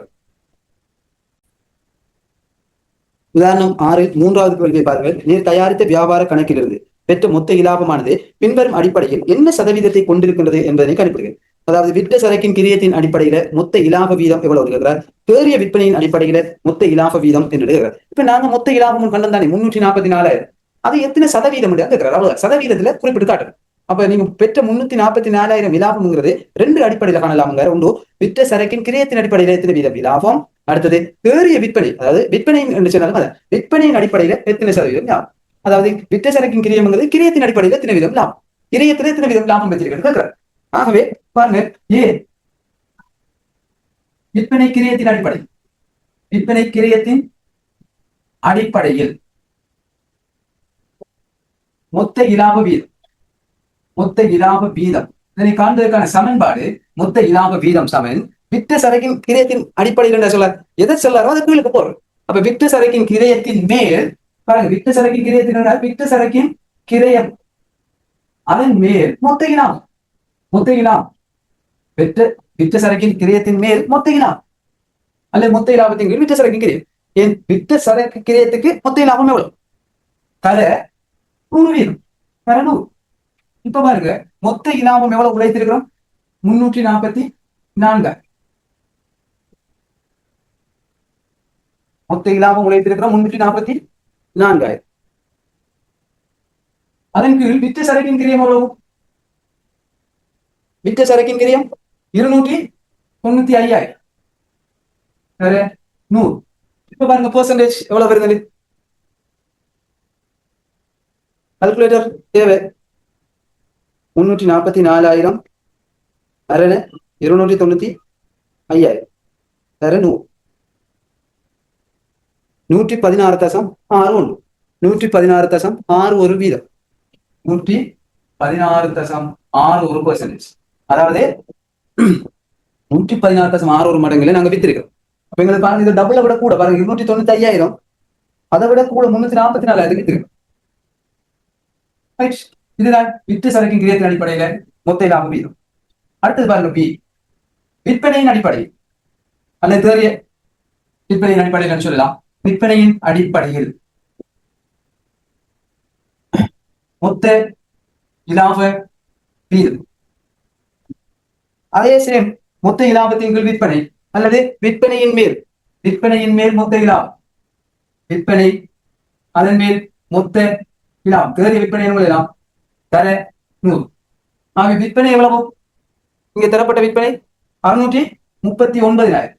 உதாரணம் 6 மூன்றாவது கேள்வியை பாருங்கள். நீர் தயாரித்த வியாபார கணக்கிலிருந்து பெற்ற மொத்த இலாபமானது பின்வரும் அடிப்படையில் என்ன சதவீதத்தை கொண்டிருக்கின்றது என்பதை கணிப்பிடுங்கள். அதாவது விற்ற சரக்கின் கிரியத்தின் அடிப்படையில மொத்த இலாப வீதம் எவ்வளவு இருக்கிறார், தேறிய விற்பனையின் அடிப்படையில மொத்த இலாப வீதம் என்று இருக்கிறார். இப்ப நாங்க மொத்த இலாபம் கண்டம் தானே 344. அது எத்தனை சதவீதம் கேட்கிறார். அவ்வளவு சதவீதத்துல குறிப்பிட்டு காட்டுறேன். அப்ப நீங்க பெற்ற 344,000 இலாபம்ங்கிறது 2 அடிப்படையில காணலாமுங்க. ஒன்று விற்ற சரக்கின் கிரியத்தின் அடிப்படையில எத்தனை வீதம் இலாபம், அடுத்தது தேறிய விற்பனை, அதாவது விற்பனை என்று சொன்னாலும் விற்பனையின் அடிப்படையில எத்தனை சதவீதம் லாபம், அதாவது விற்ற சரக்கின் கிரியம்ங்கிறது கிரியத்தின் அடிப்படையில் எத்தனை வீதம் லாபம், கிரியத்தில் எத்தனை வீதம் லாபம் வச்சிருக்கிறது. ஆகவே பாருங்க, ஏன் விற்பனை கிரியத்தின் அடிப்படை, விற்பனை கிரியத்தின் அடிப்படையில் மொத்த இலாப வீதம், மொத்த இலாப வீதம் இதனை காண்பதற்கான சமன்பாடு மொத்த இலாப வீதம் சமன் விற்ற சரக்கின் கிரயத்தின் அடிப்படையில் என்ன சொல்ல, எதை சொல்லாரோ அதை கீழுக்கு போறோம். அப்ப விற்ற சரக்கின் கிரயத்தின் மேல் பாருங்க, விற்ற சரக்கின் கிரயத்தின் விற்ற சரக்கின் கிரயம் அதன் மேல் மொத்த இலாபம், மொத்த இலாபம் விற்ற சரக்கின் கிரயத்தின் மேல் மொத்த இலாபம் அல்லது மொத்த இலாபத்தின் கீழ் விற்ற சரக்கின் கிரயம். ஏன் விற்ற சரக்கு கிரயத்துக்கு மொத்த இலாபம் எவ்வளவு, தர 100 வீதம், தர 100. இப்ப பாருங்க, மொத்த இலாபம் எவ்வளவு உழைத்திருக்கிறோம், 344. மொத்த இலாபம் உழைத்திருக்கிறோம் 344. அதன் கீழ் விற்ற சரக்கின் கிரியம் எவ்வளவு, விற்ற சரக்கின் கிரியம் 295,000 100. இப்ப பாருங்க பெர்சன்டேஜ் எவ்வளவு வருது, கால்குலேட்டர் தேவை. 344,000 அரண 295,000 தர 100, 116.61, 116.61 வீதம், 116.61%. அதாவது 116.61 மடங்குல நாங்க வித்திருக்கிறோம். அப்ப எங்களுக்கு பாருங்க, இது டபுளை விட கூட பாருங்க, 295,000 அதை விட கூட 344,000 வித்திருக்கோம். இதுதான் விற்று சரக்கின் கிரியத்தின் அடிப்படையில மொத்த லாப வீதம். அடுத்தது பாருங்க, பி விற்பனையின் அடிப்படை அல்லது தேறிய விற்பனையின் அடிப்படையில் சொல்லலாம். விற்பனையின் அடிப்படையில் மொத்த இலாப வீதம், அதே சேம் மொத்த இலாபத்தின் கீழ் விற்பனை அல்லது விற்பனையின் மேல் மொத்த இலாபம், விற்பனை அதன் மேல் மொத்த இலாபம், தேறிய விற்பனை எல்லாம் தர 100. ஆக விற்பனை எவ்வளவு, இங்க தரப்பட்ட விற்பனை 639,000.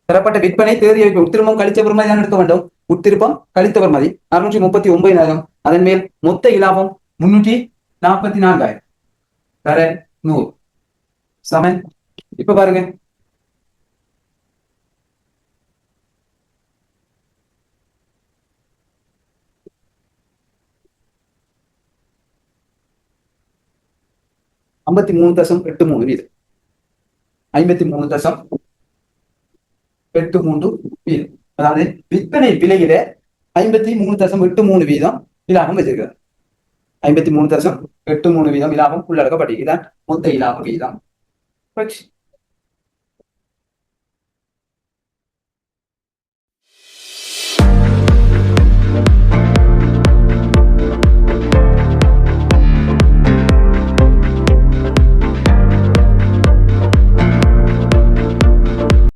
தரப்பட்ட விற்பனை தேறிய உத்திருப்பம் கழித்த பெறுமதி தான் எடுக்க வேண்டும். உத்திருப்பம் கழித்த பெறுமதி 639,000. அதன் மேல் மொத்த இலாபம் 344,000 தர 100 சமன். இப்ப பாருங்க, $53.83 வீதம், 53.83 வீதம். அதாவது விற்பனை விலையில 53.83 வீதம் இலாபம் வச்சிருக்கிறார். 53.83 வீதம் இலாபம் உள்ளடக்கப்பட்டு இதான் மொத்த இலாப வீதம்.